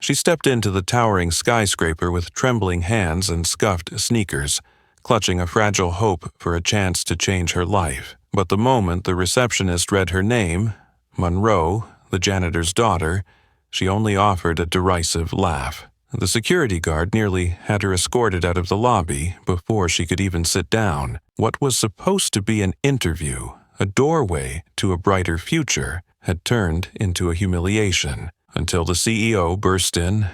She stepped into the towering skyscraper with trembling hands and scuffed sneakers, clutching a fragile hope for a chance to change her life. But the moment the receptionist read her name, Monroe, the janitor's daughter, she only offered a derisive laugh. The security guard nearly had her escorted out of the lobby before she could even sit down. What was supposed to be an interview, a doorway to a brighter future, had turned into a humiliation, until the CEO burst in,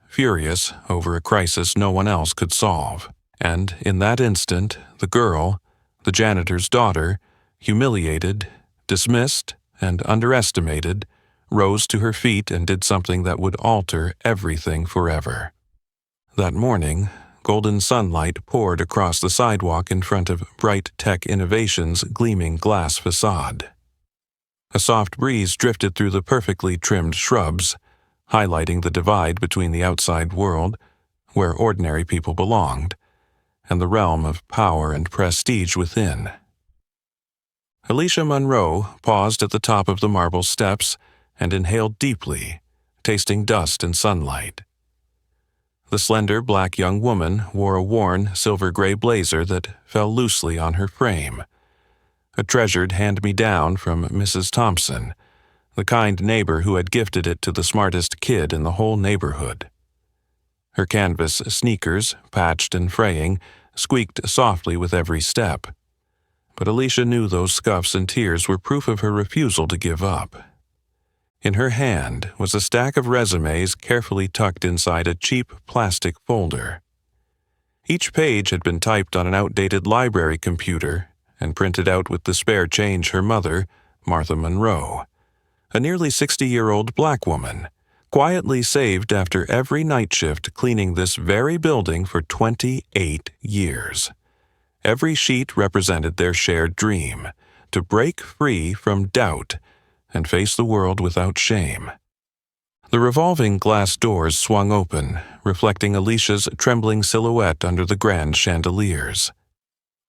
furious over a crisis no one else could solve. And in that instant, the girl, the janitor's daughter, humiliated, dismissed, and underestimated, rose to her feet and did something that would alter everything forever. That morning, golden sunlight poured across the sidewalk in front of Bright Tech Innovations' gleaming glass facade. A soft breeze drifted through the perfectly trimmed shrubs, highlighting the divide between the outside world, where ordinary people belonged, and the realm of power and prestige within. Alicia Monroe paused at the top of the marble steps and inhaled deeply, tasting dust and sunlight. The slender black young woman wore a worn silver-gray blazer that fell loosely on her frame, a treasured hand-me-down from Mrs. Thompson, the kind neighbor who had gifted it to the smartest kid in the whole neighborhood. Her canvas sneakers, patched and fraying, squeaked softly with every step. But Alicia knew those scuffs and tears were proof of her refusal to give up. In her hand was a stack of resumes carefully tucked inside a cheap plastic folder. Each page had been typed on an outdated library computer and printed out with the spare change her mother, Martha Monroe, a nearly 60-year-old black woman, quietly saved after every night shift cleaning this very building for 28 years. Every sheet represented their shared dream, to break free from doubt and face the world without shame. The revolving glass doors swung open, reflecting Alicia's trembling silhouette under the grand chandeliers.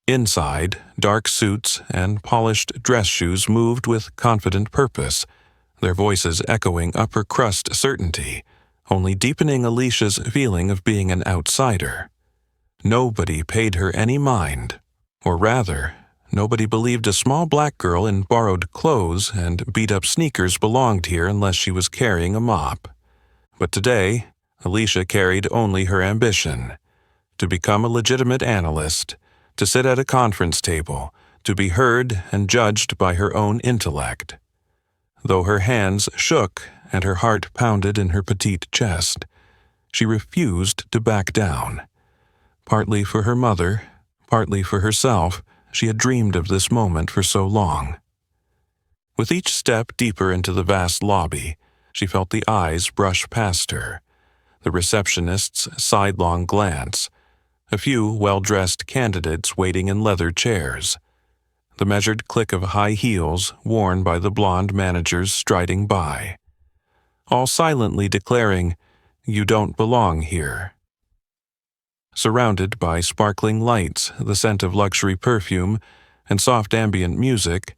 Inside, dark suits and polished dress shoes moved with confident purpose, their voices echoing upper-crust certainty, only deepening Alicia's feeling of being an outsider. Nobody paid her any mind, or rather, nobody believed a small black girl in borrowed clothes and beat-up sneakers belonged here unless she was carrying a mop. But today, Alicia carried only her ambition, to become a legitimate analyst, to sit at a conference table, to be heard and judged by her own intellect. Though her hands shook and her heart pounded in her petite chest, she refused to back down. Partly for her mother, partly for herself, she had dreamed of this moment for so long. With each step deeper into the vast lobby, she felt the eyes brush past her, the receptionist's sidelong glance, a few well-dressed candidates waiting in leather chairs, the measured click of high heels worn by the blonde managers striding by, all silently declaring, "You don't belong here." Surrounded by sparkling lights, the scent of luxury perfume, and soft ambient music,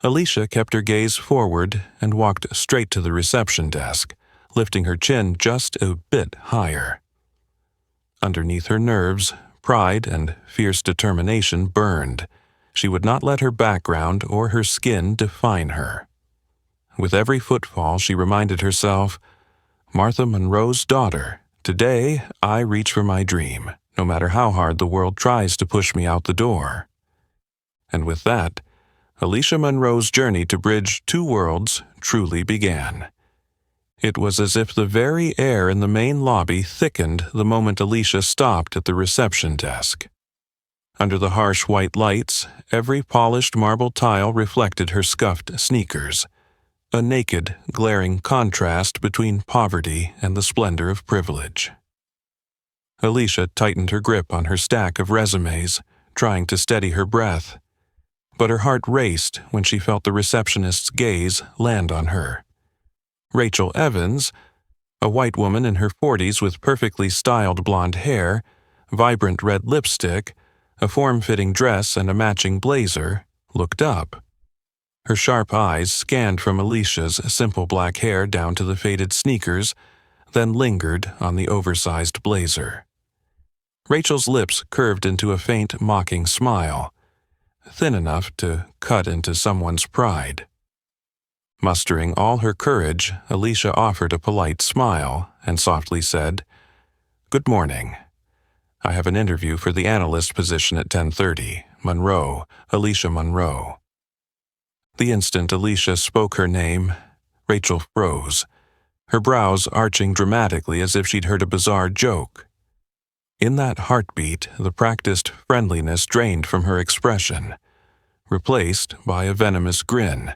Alicia kept her gaze forward and walked straight to the reception desk, lifting her chin just a bit higher. Underneath her nerves, pride and fierce determination burned. She would not let her background or her skin define her. With every footfall, she reminded herself, "Martha Monroe's daughter. Today, I reach for my dream, no matter how hard the world tries to push me out the door." And with that, Alicia Monroe's journey to bridge two worlds truly began. It was as if the very air in the main lobby thickened the moment Alicia stopped at the reception desk. Under the harsh white lights, every polished marble tile reflected her scuffed sneakers, a naked, glaring contrast between poverty and the splendor of privilege. Alicia tightened her grip on her stack of resumes, trying to steady her breath, but her heart raced when she felt the receptionist's gaze land on her. Rachel Evans, a white woman in her 40s with perfectly styled blonde hair, vibrant red lipstick, a form-fitting dress and a matching blazer, looked up. Her sharp eyes scanned from Alicia's simple black hair down to the faded sneakers, then lingered on the oversized blazer. Rachel's lips curved into a faint, mocking smile, thin enough to cut into someone's pride. Mustering all her courage, Alicia offered a polite smile and softly said, "Good morning. I have an interview for the analyst position at 10:30. Monroe, Alicia Monroe." The instant Alicia spoke her name, Rachel froze, her brows arching dramatically as if she'd heard a bizarre joke. In that heartbeat, the practiced friendliness drained from her expression, replaced by a venomous grin,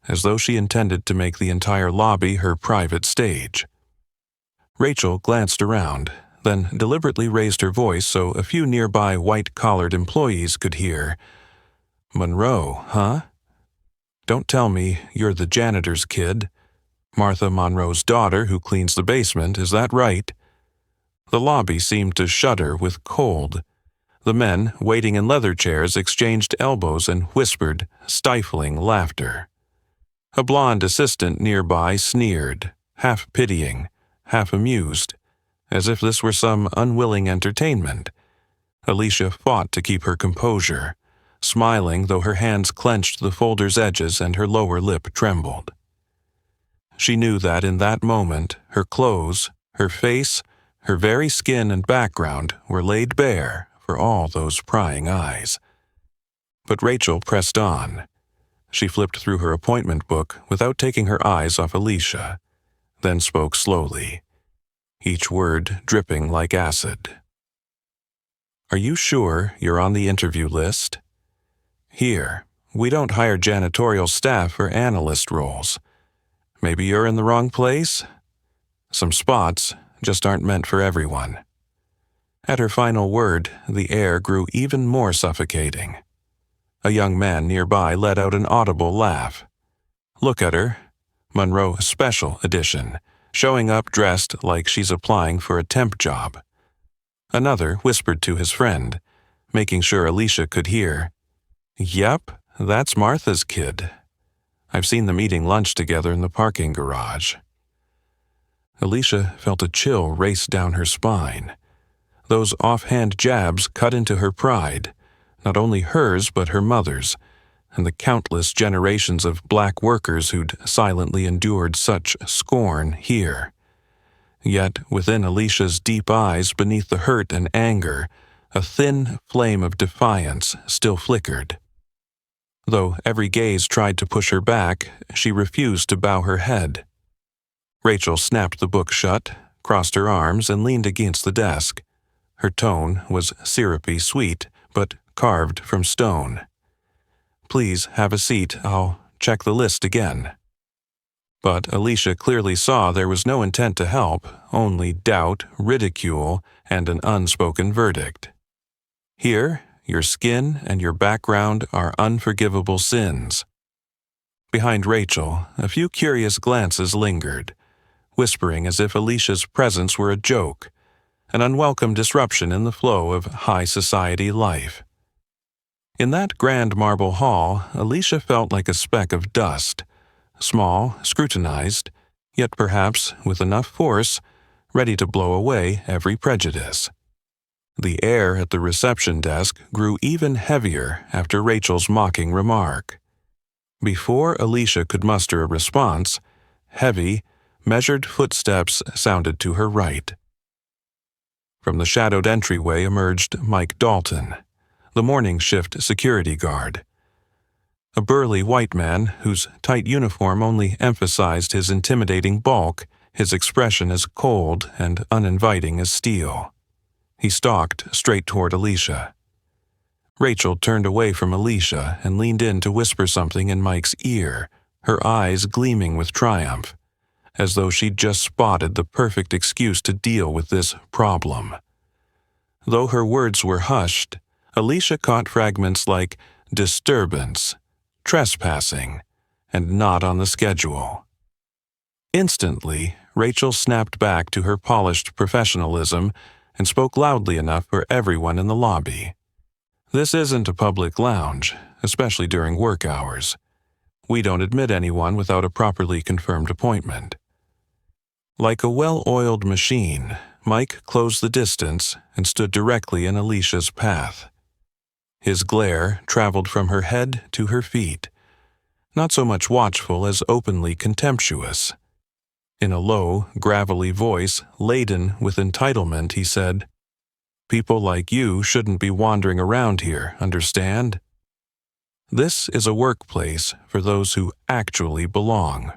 as though she intended to make the entire lobby her private stage. Rachel glanced around, then deliberately raised her voice so a few nearby white-collared employees could hear. "Monroe, huh? Don't tell me you're the janitor's kid. Martha Monroe's daughter who cleans the basement, is that right?" The lobby seemed to shudder with cold. The men, waiting in leather chairs, exchanged elbows and whispered, stifling laughter. A blonde assistant nearby sneered, half pitying, half amused, as if this were some unwilling entertainment. Alicia fought to keep her composure, smiling though her hands clenched the folder's edges and her lower lip trembled. She knew that in that moment, her clothes, her face, her very skin and background were laid bare for all those prying eyes. But Rachel pressed on. She flipped through her appointment book without taking her eyes off Alicia, then spoke slowly, each word dripping like acid. "Are you sure you're on the interview list? Here, we don't hire janitorial staff for analyst roles. Maybe you're in the wrong place? Some spots just aren't meant for everyone." At her final word, the air grew even more suffocating. A young man nearby let out an audible laugh. "Look at her. Monroe Special Edition, showing up dressed like she's applying for a temp job." Another whispered to his friend, making sure Alicia could hear, "Yep, that's Martha's kid. I've seen them eating lunch together in the parking garage." Alicia felt a chill race down her spine. Those offhand jabs cut into her pride, not only hers but her mother's, and the countless generations of black workers who'd silently endured such scorn here. Yet within Alicia's deep eyes, beneath the hurt and anger, a thin flame of defiance still flickered. Though every gaze tried to push her back, she refused to bow her head. Rachel snapped the book shut, crossed her arms, and leaned against the desk. Her tone was syrupy sweet, but carved from stone. "Please have a seat. I'll check the list again." But Alicia clearly saw there was no intent to help, only doubt, ridicule, and an unspoken verdict. "Here, your skin and your background are unforgivable sins." Behind Rachel, a few curious glances lingered, whispering as if Alicia's presence were a joke, an unwelcome disruption in the flow of high society life. In that grand marble hall, Alicia felt like a speck of dust, small, scrutinized, yet perhaps with enough force, ready to blow away every prejudice. The air at the reception desk grew even heavier after Rachel's mocking remark. Before Alicia could muster a response, heavy, measured footsteps sounded to her right. From the shadowed entryway emerged Mike Dalton, the morning shift security guard. A burly white man whose tight uniform only emphasized his intimidating bulk, his expression as cold and uninviting as steel. He stalked straight toward Alicia. Rachel turned away from Alicia and leaned in to whisper something in Mike's ear, her eyes gleaming with triumph, as though she'd just spotted the perfect excuse to deal with this problem. Though her words were hushed, Alicia caught fragments like disturbance, trespassing, and not on the schedule. Instantly, Rachel snapped back to her polished professionalism and spoke loudly enough for everyone in the lobby. "This isn't a public lounge, especially during work hours. We don't admit anyone without a properly confirmed appointment." Like a well-oiled machine, Mike closed the distance and stood directly in Alicia's path. His glare traveled from her head to her feet, not so much watchful as openly contemptuous. In a low, gravelly voice laden with entitlement, he said, "People like you shouldn't be wandering around here, understand? This is a workplace for those who actually belong,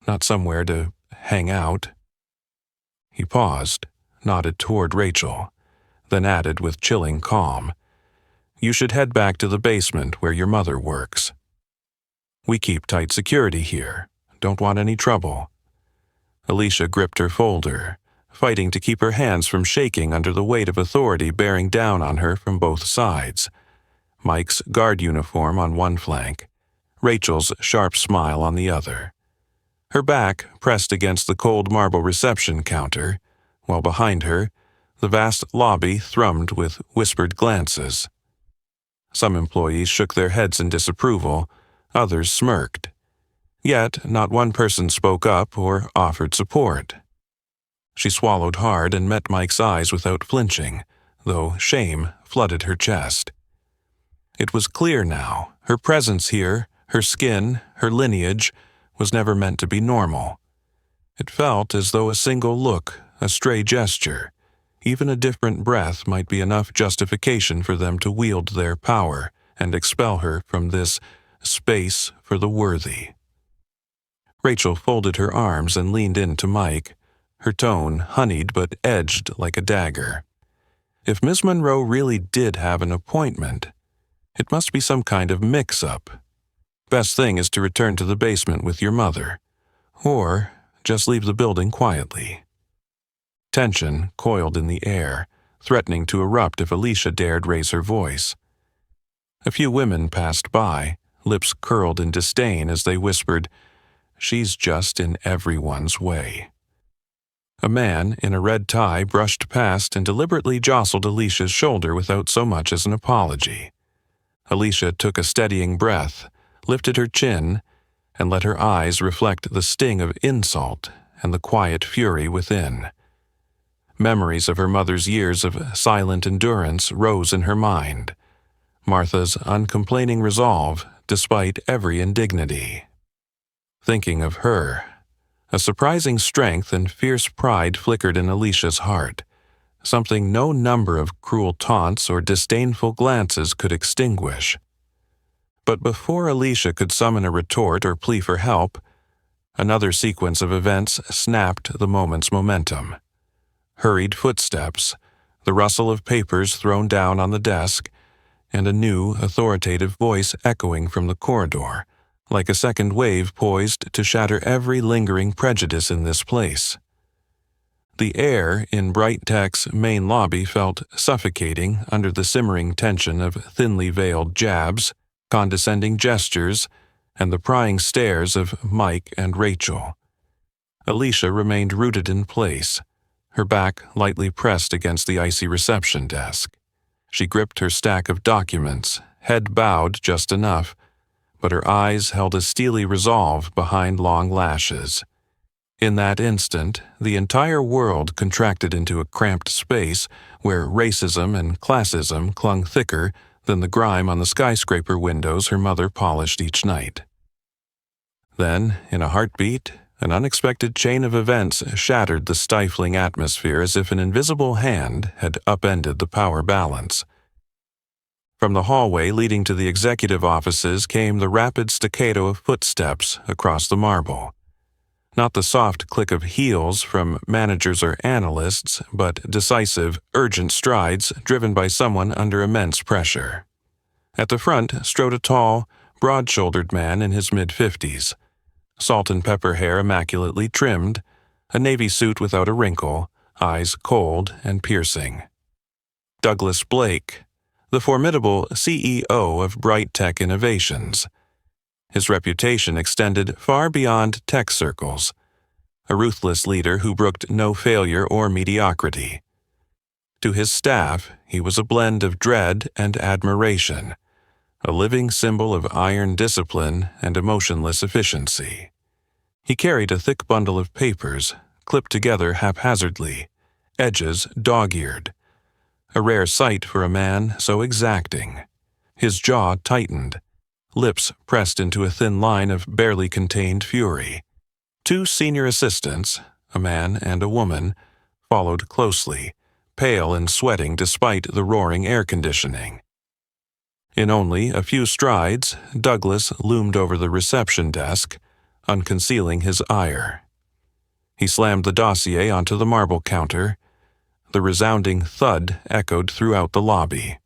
not somewhere to hang out." He paused, nodded toward Rachel, then added with chilling calm, "You should head back to the basement where your mother works. We keep tight security here. Don't want any trouble." Alicia gripped her folder, fighting to keep her hands from shaking under the weight of authority bearing down on her from both sides. Mike's guard uniform on one flank, Rachel's sharp smile on the other. Her back pressed against the cold marble reception counter, while behind her, the vast lobby thrummed with whispered glances. Some employees shook their heads in disapproval, others smirked. Yet not one person spoke up or offered support. She swallowed hard and met Mike's eyes without flinching, though shame flooded her chest. It was clear now, her presence here, her skin, her lineage, was never meant to be normal. It felt as though a single look, a stray gesture, even a different breath might be enough justification for them to wield their power and expel her from this space for the worthy. Rachel folded her arms and leaned into Mike, her tone honeyed but edged like a dagger. If Miss Monroe really did have an appointment, it must be some kind of mix-up. Best thing is to return to the basement with your mother, or just leave the building quietly. Tension coiled in the air, threatening to erupt if Alicia dared raise her voice. A few women passed by, lips curled in disdain as they whispered, "She's just in everyone's way." A man in a red tie brushed past and deliberately jostled Alicia's shoulder without so much as an apology. Alicia took a steadying breath, lifted her chin, and let her eyes reflect the sting of insult and the quiet fury within. Memories of her mother's years of silent endurance rose in her mind. Martha's uncomplaining resolve, despite every indignity. Thinking of her, a surprising strength and fierce pride flickered in Alicia's heart, something no number of cruel taunts or disdainful glances could extinguish. But before Alicia could summon a retort or plea for help, another sequence of events snapped the moment's momentum. Hurried footsteps, the rustle of papers thrown down on the desk, and a new, authoritative voice echoing from the corridor, like a second wave poised to shatter every lingering prejudice in this place. The air in Bright Tech's main lobby felt suffocating under the simmering tension of thinly veiled jabs, condescending gestures, and the prying stares of Mike and Rachel. Alicia remained rooted in place, her back lightly pressed against the icy reception desk. She gripped her stack of documents, head bowed just enough, but her eyes held a steely resolve behind long lashes. In that instant, the entire world contracted into a cramped space where racism and classism clung thicker than the grime on the skyscraper windows her mother polished each night. Then, in a heartbeat, an unexpected chain of events shattered the stifling atmosphere as if an invisible hand had upended the power balance. From the hallway leading to the executive offices came the rapid staccato of footsteps across the marble. Not the soft click of heels from managers or analysts, but decisive, urgent strides driven by someone under immense pressure. At the front strode a tall, broad-shouldered man in his mid-50s, salt and pepper hair immaculately trimmed, a navy suit without a wrinkle, eyes cold and piercing. Douglas Blake, the formidable CEO of Bright Tech Innovations. His reputation extended far beyond tech circles, a ruthless leader who brooked no failure or mediocrity. To his staff, he was a blend of dread and admiration, a living symbol of iron discipline and emotionless efficiency. He carried a thick bundle of papers, clipped together haphazardly, edges dog-eared. A rare sight for a man so exacting. His jaw tightened, lips pressed into a thin line of barely contained fury. 2 senior assistants, a man and a woman, followed closely, pale and sweating despite the roaring air conditioning. In only a few strides, Douglas loomed over the reception desk, unconcealing his ire. He slammed the dossier onto the marble counter. The resounding thud echoed throughout the lobby.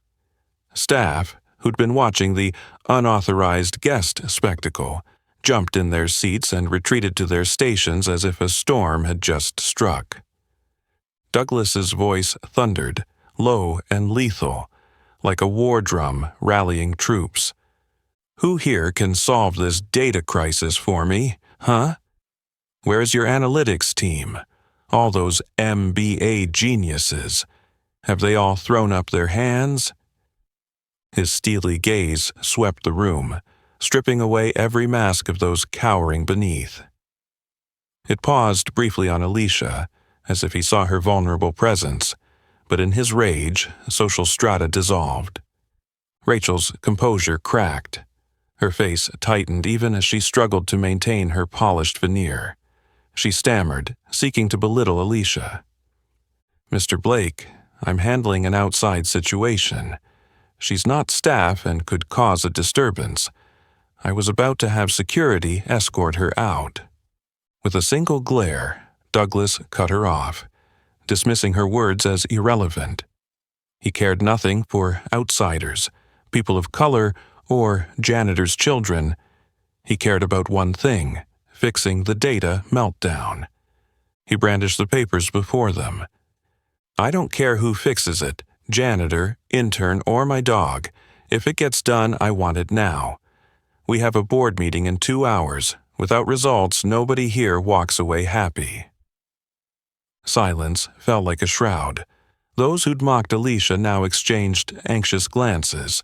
Staff, who'd been watching the unauthorized guest spectacle, jumped in their seats and retreated to their stations as if a storm had just struck. Douglas's voice thundered, low and lethal, like a war drum rallying troops. "Who here can solve this data crisis for me, huh? Where's your analytics team? All those MBA geniuses. Have they all thrown up their hands?" His steely gaze swept the room, stripping away every mask of those cowering beneath. It paused briefly on Alicia, as if he saw her vulnerable presence, but in his rage, social strata dissolved. Rachel's composure cracked. Her face tightened even as she struggled to maintain her polished veneer. She stammered, seeking to belittle Alicia. "Mr. Blake, I'm handling an outside situation. She's not staff and could cause a disturbance. I was about to have security escort her out." With a single glare, Douglas cut her off, dismissing her words as irrelevant. He cared nothing for outsiders, people of color, or janitors' children. He cared about one thing: fixing the data meltdown. He brandished the papers before them. "I don't care who fixes it, janitor, intern, or my dog. If it gets done, I want it now. We have a board meeting in 2 hours. Without results, nobody here walks away happy." Silence fell like a shroud. Those who'd mocked Alicia now exchanged anxious glances,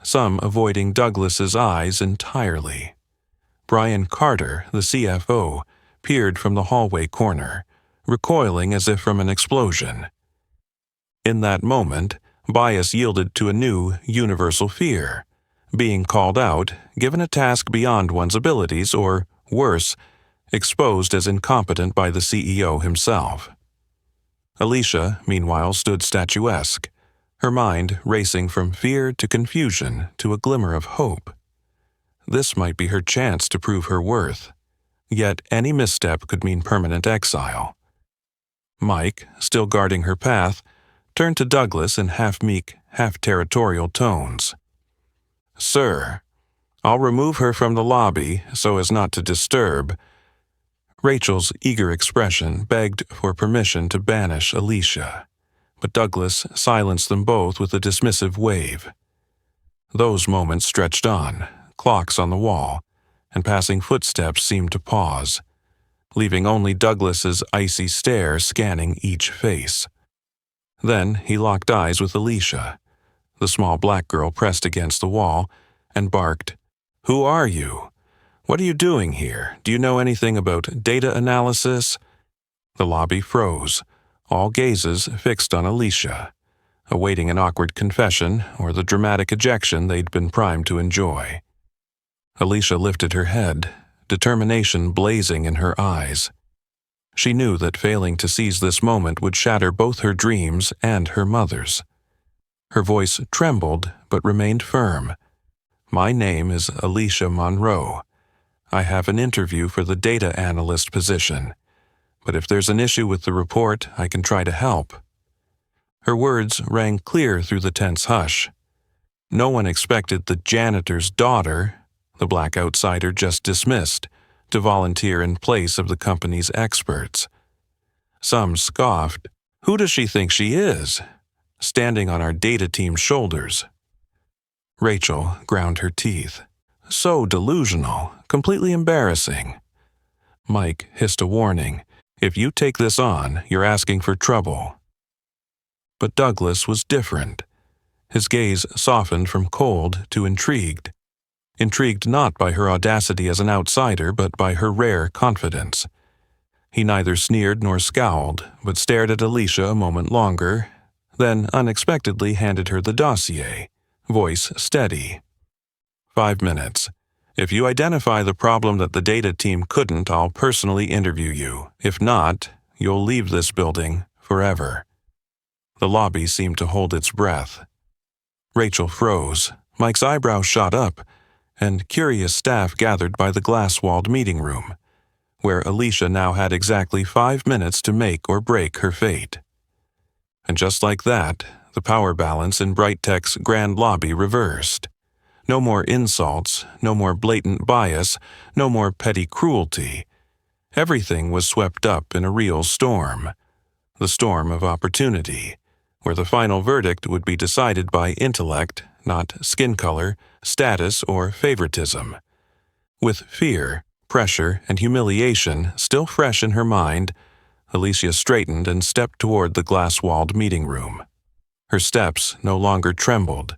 some avoiding Douglas's eyes entirely. Brian Carter, the CFO, peered from the hallway corner, recoiling as if from an explosion. In that moment, bias yielded to a new, universal fear: being called out, given a task beyond one's abilities, or, worse, exposed as incompetent by the CEO himself. Alicia, meanwhile, stood statuesque, her mind racing from fear to confusion to a glimmer of hope. This might be her chance to prove her worth, yet any misstep could mean permanent exile. Mike, still guarding her path, turned to Douglas in half-meek, half-territorial tones. "Sir, I'll remove her from the lobby so as not to disturb." Rachel's eager expression begged for permission to banish Alicia, but Douglas silenced them both with a dismissive wave. Those moments stretched on, clocks on the wall, and passing footsteps seemed to pause, leaving only Douglas's icy stare scanning each face. Then he locked eyes with Alicia. The small black girl pressed against the wall and barked, "Who are you? What are you doing here? Do you know anything about data analysis?" The lobby froze, all gazes fixed on Alicia, awaiting an awkward confession or the dramatic ejection they'd been primed to enjoy. Alicia lifted her head, determination blazing in her eyes. She knew that failing to seize this moment would shatter both her dreams and her mother's. Her voice trembled but remained firm. "My name is Alicia Monroe. I have an interview for the data analyst position, but if there's an issue with the report, I can try to help." Her words rang clear through the tense hush. No one expected the janitor's daughter, the black outsider just dismissed, to volunteer in place of the company's experts. Some scoffed. "Who does she think she is? Standing on our data team's shoulders." Rachel ground her teeth. So delusional, completely embarrassing. Mike hissed a warning. "If you take this on, you're asking for trouble." But Douglas was different. His gaze softened from cold to intrigued. Intrigued not by her audacity as an outsider, but by her rare confidence. He neither sneered nor scowled, but stared at Alicia a moment longer, then unexpectedly handed her the dossier, voice steady. 5 minutes. If you identify the problem that the data team couldn't, I'll personally interview you. If not, you'll leave this building forever. The lobby seemed to hold its breath. Rachel froze, Mike's eyebrows shot up, and curious staff gathered by the glass-walled meeting room, where Alicia now had exactly 5 minutes to make or break her fate. And just like that, the power balance in Bright Tech's grand lobby reversed. No more insults, no more blatant bias, no more petty cruelty. Everything was swept up in a real storm, the storm of opportunity, where the final verdict would be decided by intellect, not skin color, status, or favoritism. With fear, pressure, and humiliation still fresh in her mind, Alicia straightened and stepped toward the glass-walled meeting room. Her steps no longer trembled.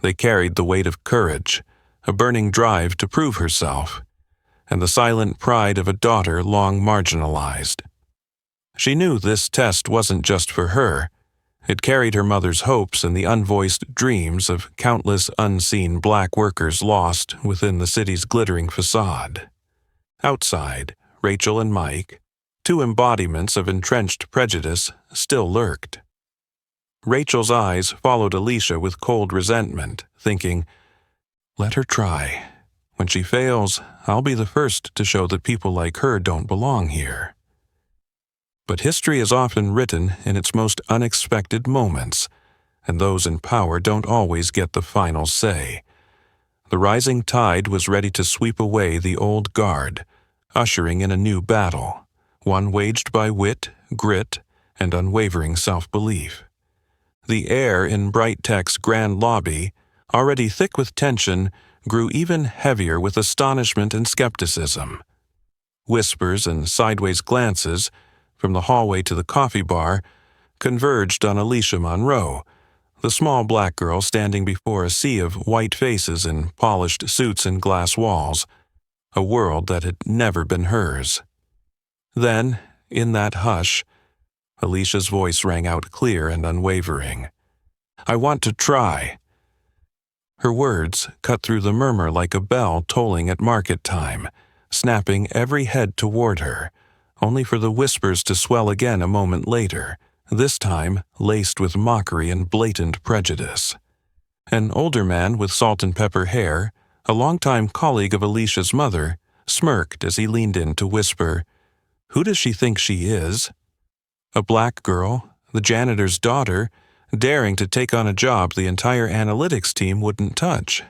They carried the weight of courage, a burning drive to prove herself, and the silent pride of a daughter long marginalized. She knew this test wasn't just for her. It carried her mother's hopes and the unvoiced dreams of countless unseen black workers lost within the city's glittering facade. Outside, Rachel and Mike, two embodiments of entrenched prejudice, still lurked. Rachel's eyes followed Alicia with cold resentment, thinking, "Let her try. When she fails, I'll be the first to show that people like her don't belong here." But history is often written in its most unexpected moments, and those in power don't always get the final say. The rising tide was ready to sweep away the old guard, ushering in a new battle, one waged by wit, grit, and unwavering self-belief. The air in Bright Tech's grand lobby, already thick with tension, grew even heavier with astonishment and skepticism. Whispers and sideways glances, from the hallway to the coffee bar, converged on Alicia Monroe, the small black girl standing before a sea of white faces in polished suits and glass walls, a world that had never been hers. Then, in that hush, Alicia's voice rang out clear and unwavering. "I want to try." Her words cut through the murmur like a bell tolling at market time, snapping every head toward her, only for the whispers to swell again a moment later, this time laced with mockery and blatant prejudice. An older man with salt and pepper hair, a longtime colleague of Alicia's mother, smirked as he leaned in to whisper, "Who does she think she is? A black girl, the janitor's daughter, daring to take on a job the entire analytics team wouldn't touch."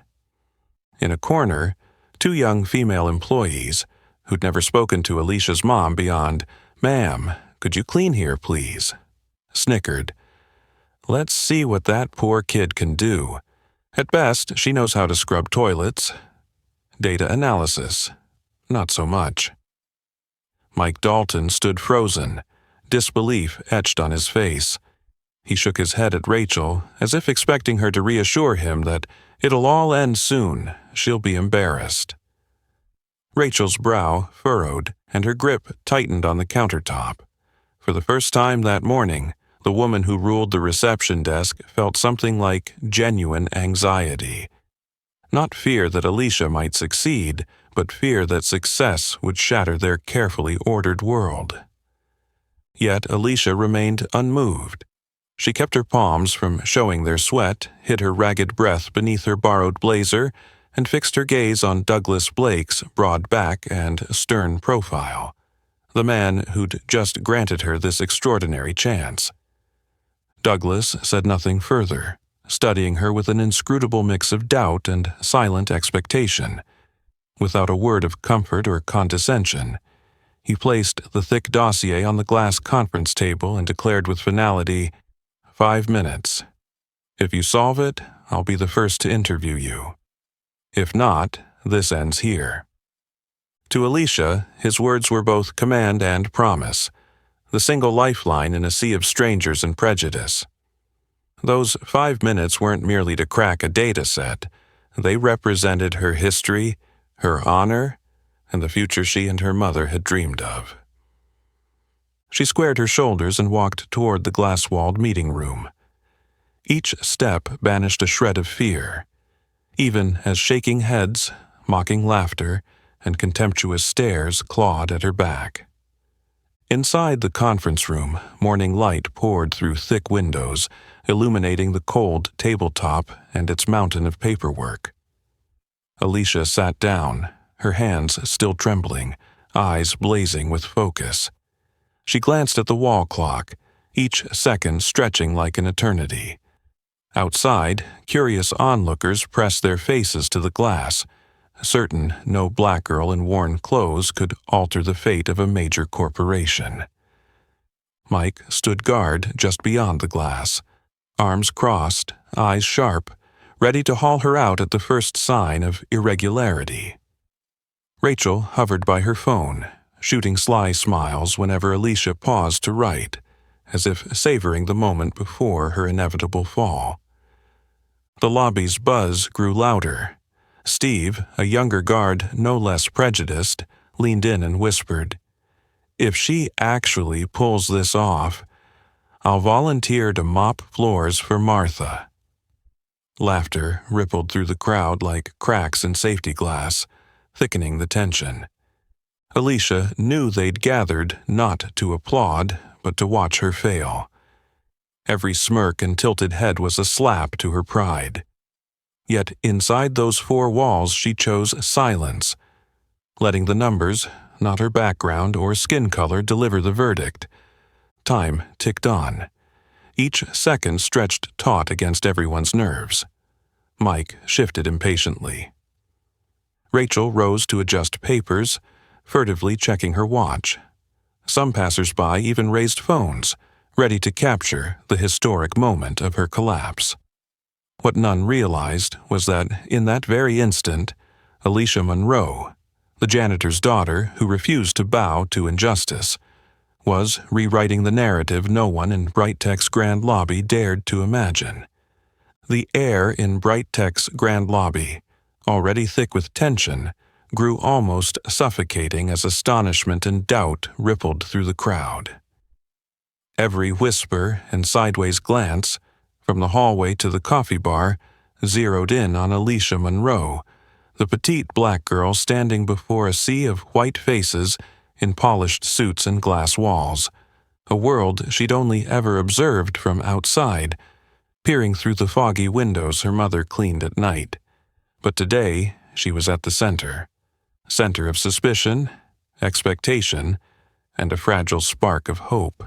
In a corner, two young female employees, who'd never spoken to Alicia's mom beyond, "Ma'am, could you clean here, please?" snickered. "Let's see what that poor kid can do. At best, she knows how to scrub toilets. Data analysis, not so much." Mike Dalton stood frozen, disbelief etched on his face. He shook his head at Rachel, as if expecting her to reassure him that it'll all end soon, she'll be embarrassed. Rachel's brow furrowed, and her grip tightened on the countertop. For the first time that morning, the woman who ruled the reception desk felt something like genuine anxiety. Not fear that Alicia might succeed, but fear that success would shatter their carefully ordered world. Yet Alicia remained unmoved. She kept her palms from showing their sweat, hid her ragged breath beneath her borrowed blazer, and fixed her gaze on Douglas Blake's broad back and stern profile, the man who'd just granted her this extraordinary chance. Douglas said nothing further, studying her with an inscrutable mix of doubt and silent expectation. Without a word of comfort or condescension, he placed the thick dossier on the glass conference table and declared with finality, 5 minutes. If you solve it, I'll be the first to interview you. If not, this ends here." To Alicia, his words were both command and promise, the single lifeline in a sea of strangers and prejudice. Those 5 minutes weren't merely to crack a data set. They represented her history, her honor, and the future she and her mother had dreamed of. She squared her shoulders and walked toward the glass-walled meeting room. Each step banished a shred of fear, even as shaking heads, mocking laughter, and contemptuous stares clawed at her back. Inside the conference room, morning light poured through thick windows, illuminating the cold tabletop and its mountain of paperwork. Alicia sat down, her hands still trembling, eyes blazing with focus. She glanced at the wall clock, each second stretching like an eternity. Outside, curious onlookers pressed their faces to the glass, certain no black girl in worn clothes could alter the fate of a major corporation. Mike stood guard just beyond the glass, arms crossed, eyes sharp, ready to haul her out at the first sign of irregularity. Rachel hovered by her phone, shooting sly smiles whenever Alicia paused to write, as if savoring the moment before her inevitable fall. The lobby's buzz grew louder. Steve, a younger guard no less prejudiced, leaned in and whispered, "If she actually pulls this off, I'll volunteer to mop floors for Martha." Laughter rippled through the crowd like cracks in safety glass, thickening the tension. Alicia knew they'd gathered not to applaud, but to watch her fail. Every smirk and tilted head was a slap to her pride. Yet inside those four walls she chose silence, letting the numbers, not her background or skin color, deliver the verdict. Time ticked on. Each second stretched taut against everyone's nerves. Mike shifted impatiently. Rachel rose to adjust papers, furtively checking her watch. Some passers-by even raised phones, ready to capture the historic moment of her collapse. What none realized was that, in that very instant, Alicia Monroe, the janitor's daughter who refused to bow to injustice, was rewriting the narrative no one in Bright Tech's grand lobby dared to imagine. The air in Bright Tech's grand lobby, already thick with tension, grew almost suffocating as astonishment and doubt rippled through the crowd. Every whisper and sideways glance, from the hallway to the coffee bar, zeroed in on Alicia Monroe, the petite black girl standing before a sea of white faces in polished suits and glass walls, a world she'd only ever observed from outside, peering through the foggy windows her mother cleaned at night. But today she was at the center of suspicion, expectation, and a fragile spark of hope.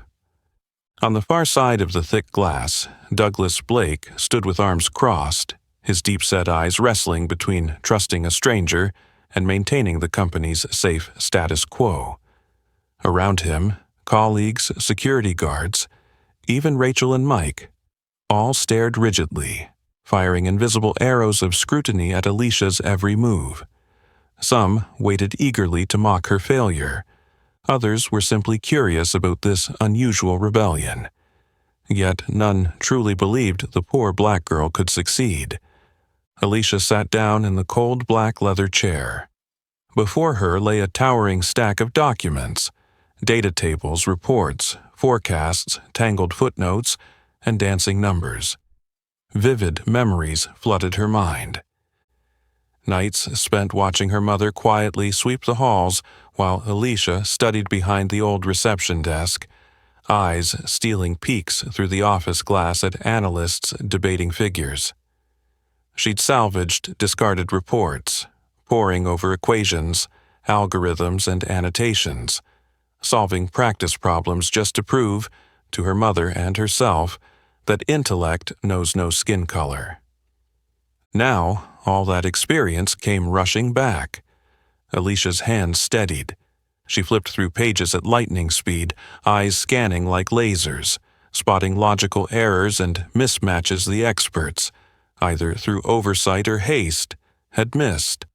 On the far side of the thick glass, Douglas Blake stood with arms crossed, his deep-set eyes wrestling between trusting a stranger and maintaining the company's safe status quo. Around him, colleagues, security guards, even Rachel and Mike, all stared rigidly, firing invisible arrows of scrutiny at Alicia's every move. Some waited eagerly to mock her failure. Others were simply curious about this unusual rebellion. Yet none truly believed the poor black girl could succeed. Alicia sat down in the cold black leather chair. Before her lay a towering stack of documents, data tables, reports, forecasts, tangled footnotes, and dancing numbers. Vivid memories flooded her mind. Nights spent watching her mother quietly sweep the halls while Alicia studied behind the old reception desk, eyes stealing peeks through the office glass at analysts debating figures. She'd salvaged discarded reports, poring over equations, algorithms, and annotations, solving practice problems just to prove, to her mother and herself, that intellect knows no skin color. Now, all that experience came rushing back. Alicia's hands steadied. She flipped through pages at lightning speed, eyes scanning like lasers, spotting logical errors and mismatches the experts, either through oversight or haste, had missed.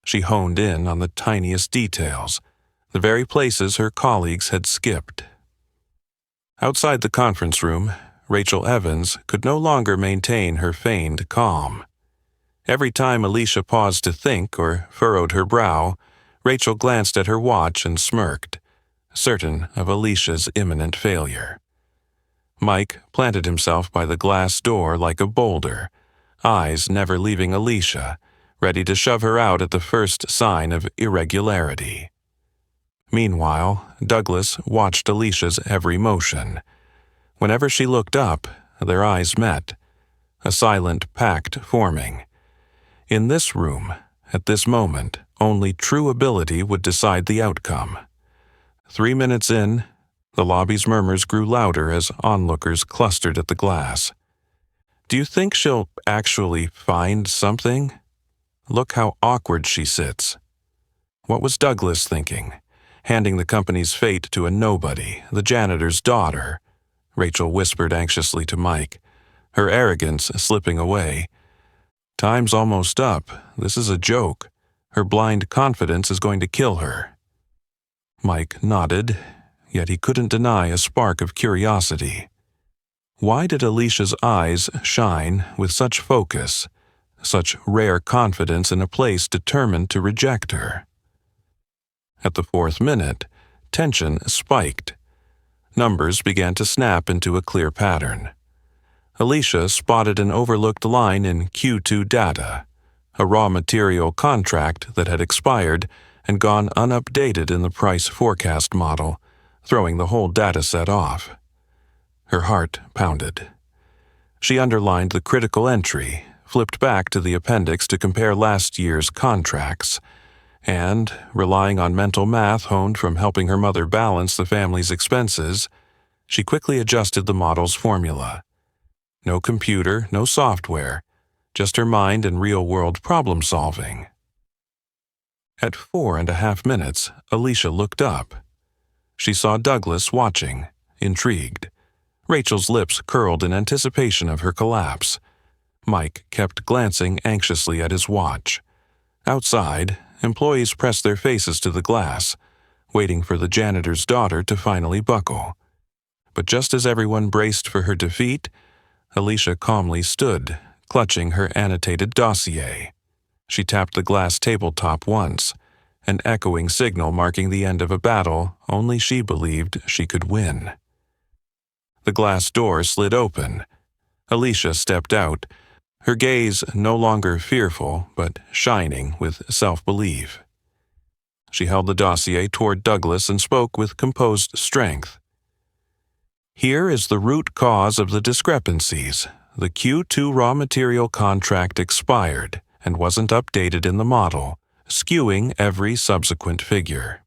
She honed in on the tiniest details, the very places her colleagues had skipped. Outside the conference room, Rachel Evans could no longer maintain her feigned calm. Every time Alicia paused to think or furrowed her brow, Rachel glanced at her watch and smirked, certain of Alicia's imminent failure. Mike planted himself by the glass door like a boulder, eyes never leaving Alicia, ready to shove her out at the first sign of irregularity. Meanwhile, Douglas watched Alicia's every motion. Whenever she looked up, their eyes met, a silent pact forming. In this room, at this moment, only true ability would decide the outcome. 3 minutes in, the lobby's murmurs grew louder as onlookers clustered at the glass. "Do you think she'll actually find something? Look how awkward she sits." What was Douglas thinking? Handing the company's fate to a nobody, the janitor's daughter? Rachel whispered anxiously to Mike, her arrogance slipping away. "Time's almost up. This is a joke. Her blind confidence is going to kill her." Mike nodded, yet he couldn't deny a spark of curiosity. Why did Alicia's eyes shine with such focus, such rare confidence in a place determined to reject her? At the 4th minute, tension spiked. Numbers began to snap into a clear pattern. Alicia spotted an overlooked line in Q2 data, a raw material contract that had expired and gone unupdated in the price forecast model, throwing the whole dataset off. Her heart pounded. She underlined the critical entry, flipped back to the appendix to compare last year's contracts, and, relying on mental math honed from helping her mother balance the family's expenses, she quickly adjusted the model's formula. No computer, no software, just her mind and real-world problem-solving. At 4.5 minutes, Alicia looked up. She saw Douglas watching, intrigued. Rachel's lips curled in anticipation of her collapse. Mike kept glancing anxiously at his watch. Outside, employees pressed their faces to the glass, waiting for the janitor's daughter to finally buckle. But just as everyone braced for her defeat, Alicia calmly stood, clutching her annotated dossier. She tapped the glass tabletop once, an echoing signal marking the end of a battle only she believed she could win. The glass door slid open. Alicia stepped out, her gaze no longer fearful but shining with self-belief. She held the dossier toward Douglas and spoke with composed strength. "Here is the root cause of the discrepancies. The Q2 raw material contract expired and wasn't updated in the model, skewing every subsequent figure.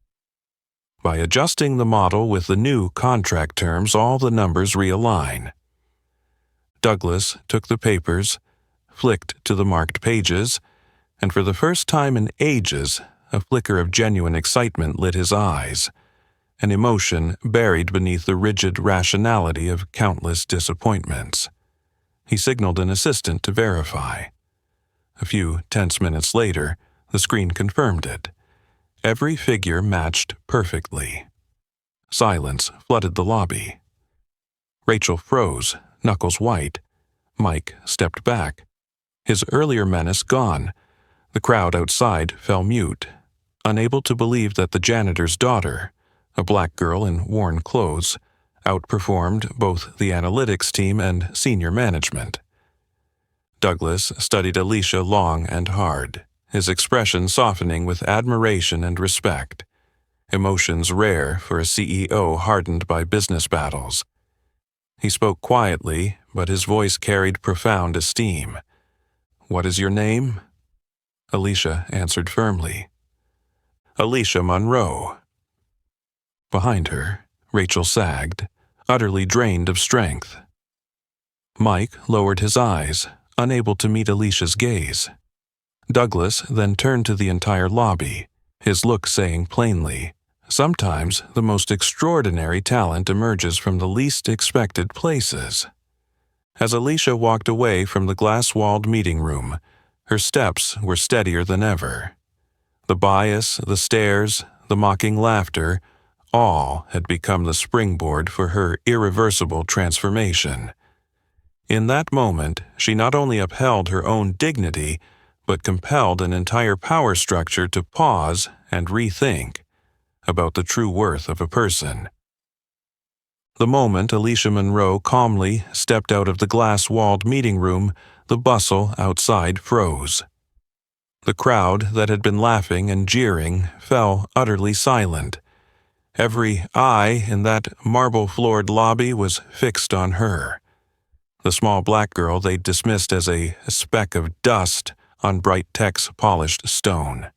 By adjusting the model with the new contract terms, all the numbers realign." Douglas took the papers, flicked to the marked pages, and for the first time in ages, a flicker of genuine excitement lit his eyes, an emotion buried beneath the rigid rationality of countless disappointments. He signaled an assistant to verify. A few tense minutes later, the screen confirmed it. Every figure matched perfectly. Silence flooded the lobby. Rachel froze, knuckles white. Mike stepped back. His earlier menace gone. The crowd outside fell mute, unable to believe that the janitor's daughter, a black girl in worn clothes, outperformed both the analytics team and senior management. Douglas studied Alicia long and hard, his expression softening with admiration and respect, emotions rare for a CEO hardened by business battles. He spoke quietly, but his voice carried profound esteem. "What is your name?" Alicia answered firmly. "Alicia Monroe." Behind her, Rachel sagged, utterly drained of strength. Mike lowered his eyes, unable to meet Alicia's gaze. Douglas then turned to the entire lobby, his look saying plainly, "Sometimes the most extraordinary talent emerges from the least expected places." As Alicia walked away from the glass-walled meeting room, her steps were steadier than ever. The bias, the stares, the mocking laughter, all had become the springboard for her irreversible transformation. In that moment, she not only upheld her own dignity, but compelled an entire power structure to pause and rethink, about the true worth of a person. The moment Alicia Monroe calmly stepped out of the glass-walled meeting room, the bustle outside froze. The crowd that had been laughing and jeering fell utterly silent. Every eye in that marble-floored lobby was fixed on her. The small black girl they'd dismissed as a speck of dust on Bright Tech's polished stone.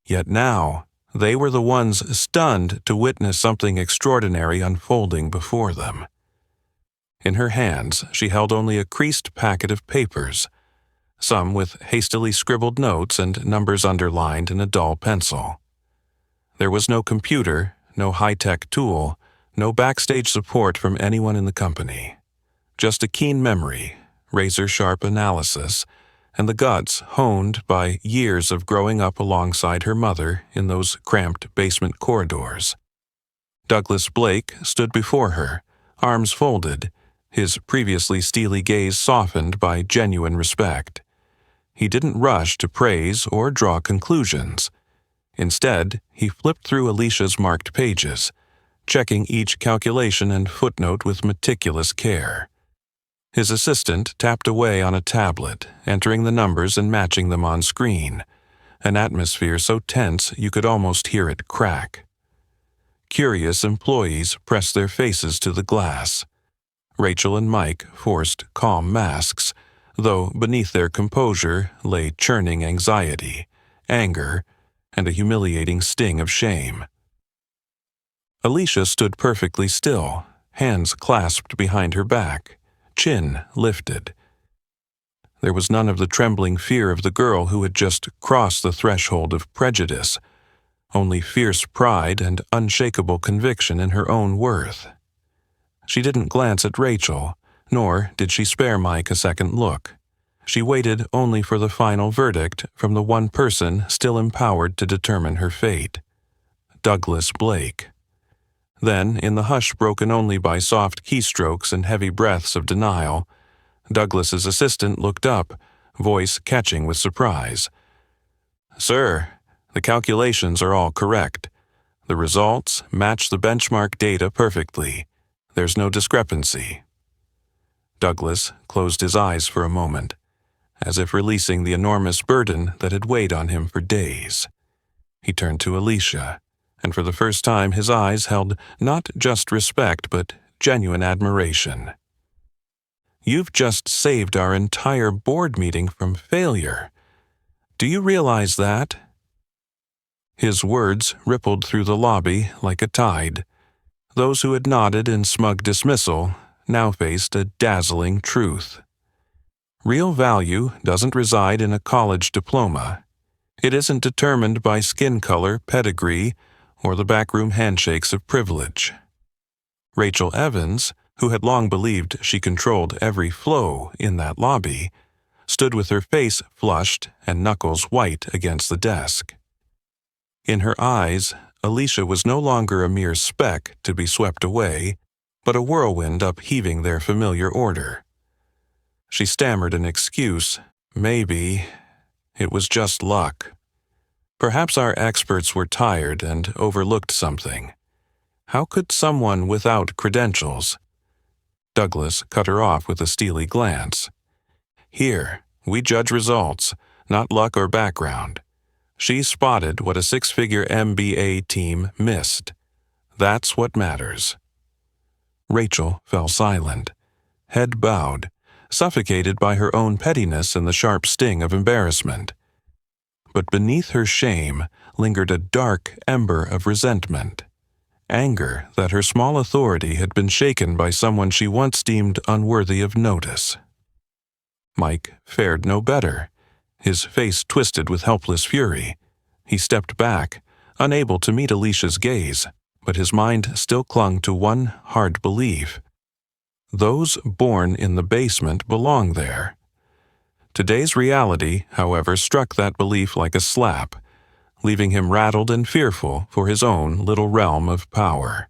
Yet now, they were the ones stunned to witness something extraordinary unfolding before them. In her hands, she held only a creased packet of papers, some with hastily scribbled notes and numbers underlined in a dull pencil. There was no computer, no high-tech tool, no backstage support from anyone in the company. Just a keen memory, razor-sharp analysis, and the guts honed by years of growing up alongside her mother in those cramped basement corridors. Douglas Blake stood before her, arms folded, his previously steely gaze softened by genuine respect. He didn't rush to praise or draw conclusions. Instead, he flipped through Alicia's marked pages, checking each calculation and footnote with meticulous care. His assistant tapped away on a tablet, entering the numbers and matching them on screen, an atmosphere so tense you could almost hear it crack. Curious employees pressed their faces to the glass. Rachel and Mike forced calm masks, though beneath their composure lay churning anxiety, anger, and a humiliating sting of shame. Alicia stood perfectly still, hands clasped behind her back, chin lifted. There was none of the trembling fear of the girl who had just crossed the threshold of prejudice, only fierce pride and unshakable conviction in her own worth. She didn't glance at Rachel, nor did she spare Mike a second look. She waited only for the final verdict from the one person still empowered to determine her fate, Douglas Blake. Then, in the hush broken only by soft keystrokes and heavy breaths of denial, Douglas's assistant looked up, voice catching with surprise. "Sir, the calculations are all correct. The results match the benchmark data perfectly. There's no discrepancy." Douglas closed his eyes for a moment, as if releasing the enormous burden that had weighed on him for days. He turned to Alicia, and for the first time his eyes held not just respect but genuine admiration. "You've just saved our entire board meeting from failure. Do you realize that?" His words rippled through the lobby like a tide. Those who had nodded in smug dismissal now faced a dazzling truth. Real value doesn't reside in a college diploma. It isn't determined by skin color, pedigree, or the backroom handshakes of privilege. Rachel Evans, who had long believed she controlled every flow in that lobby, stood with her face flushed and knuckles white against the desk. In her eyes, Alicia was no longer a mere speck to be swept away, but a whirlwind upheaving their familiar order. She stammered an excuse. Maybe it was just luck. Perhaps our experts were tired and overlooked something. How could someone without credentials? Douglas cut her off with a steely glance. "Here, we judge results, not luck or background. She spotted what a six-figure MBA team missed. That's what matters." Rachel fell silent, head bowed, suffocated by her own pettiness and the sharp sting of embarrassment. But beneath her shame lingered a dark ember of resentment, anger that her small authority had been shaken by someone she once deemed unworthy of notice. Mike fared no better, his face twisted with helpless fury. He stepped back, unable to meet Alicia's gaze, but his mind still clung to one hard belief. Those born in the basement belong there. Today's reality, however, struck that belief like a slap, leaving him rattled and fearful for his own little realm of power.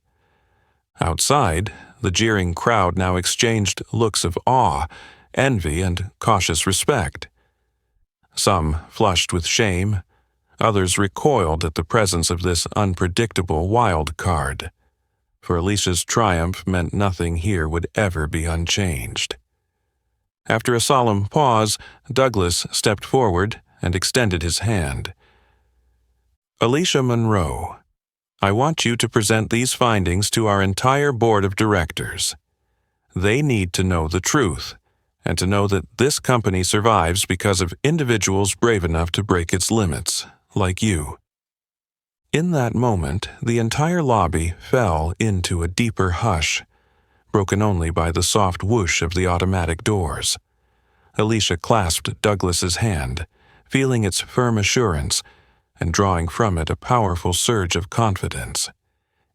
Outside, the jeering crowd now exchanged looks of awe, envy, and cautious respect. Some flushed with shame, Others recoiled at the presence of this unpredictable wild card, for Alicia's triumph meant nothing here would ever be unchanged. After a solemn pause, Douglas stepped forward and extended his hand. "Alicia Monroe, I want you to present these findings to our entire board of directors. They need to know the truth, and to know that this company survives because of individuals brave enough to break its limits, like you." In that moment, the entire lobby fell into a deeper hush, broken only by the soft whoosh of the automatic doors. Alicia clasped Douglas's hand, feeling its firm assurance, and drawing from it a powerful surge of confidence.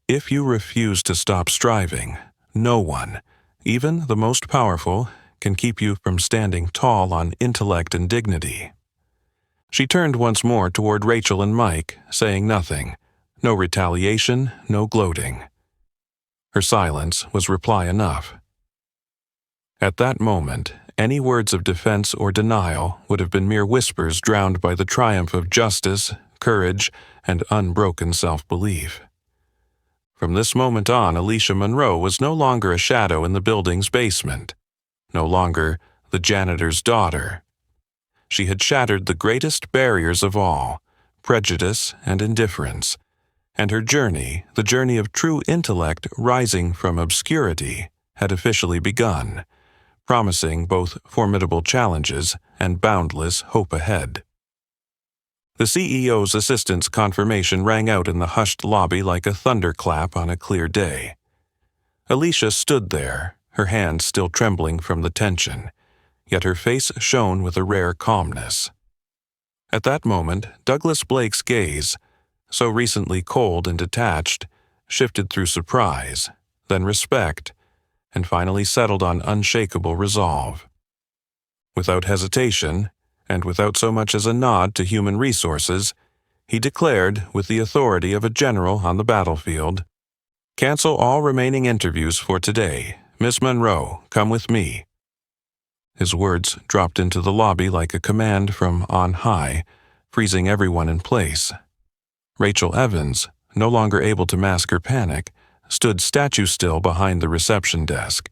If you refuse to stop striving, no one, even the most powerful, can keep you from standing tall on intellect and dignity. She turned once more toward Rachel and Mike, saying nothing. No retaliation, no gloating. Her silence was reply enough. At that moment, any words of defense or denial would have been mere whispers drowned by the triumph of justice, courage, and unbroken self-belief. From this moment on, Alicia Monroe was no longer a shadow in the building's basement, no longer the janitor's daughter. She had shattered the greatest barriers of all, prejudice and indifference, and her journey, the journey of true intellect rising from obscurity, had officially begun, promising both formidable challenges and boundless hope ahead. The CEO's assistant's confirmation rang out in the hushed lobby like a thunderclap on a clear day. Alicia stood there, her hands still trembling from the tension, yet her face shone with a rare calmness. At that moment, Douglas Blake's gaze, so recently cold and detached, shifted through surprise, then respect, and finally settled on unshakable resolve. Without hesitation, and without so much as a nod to human resources, he declared, with the authority of a general on the battlefield, "Cancel all remaining interviews for today. Miss Monroe, come with me." His words dropped into the lobby like a command from on high, freezing everyone in place. Rachel Evans, no longer able to mask her panic, stood statue-still behind the reception desk.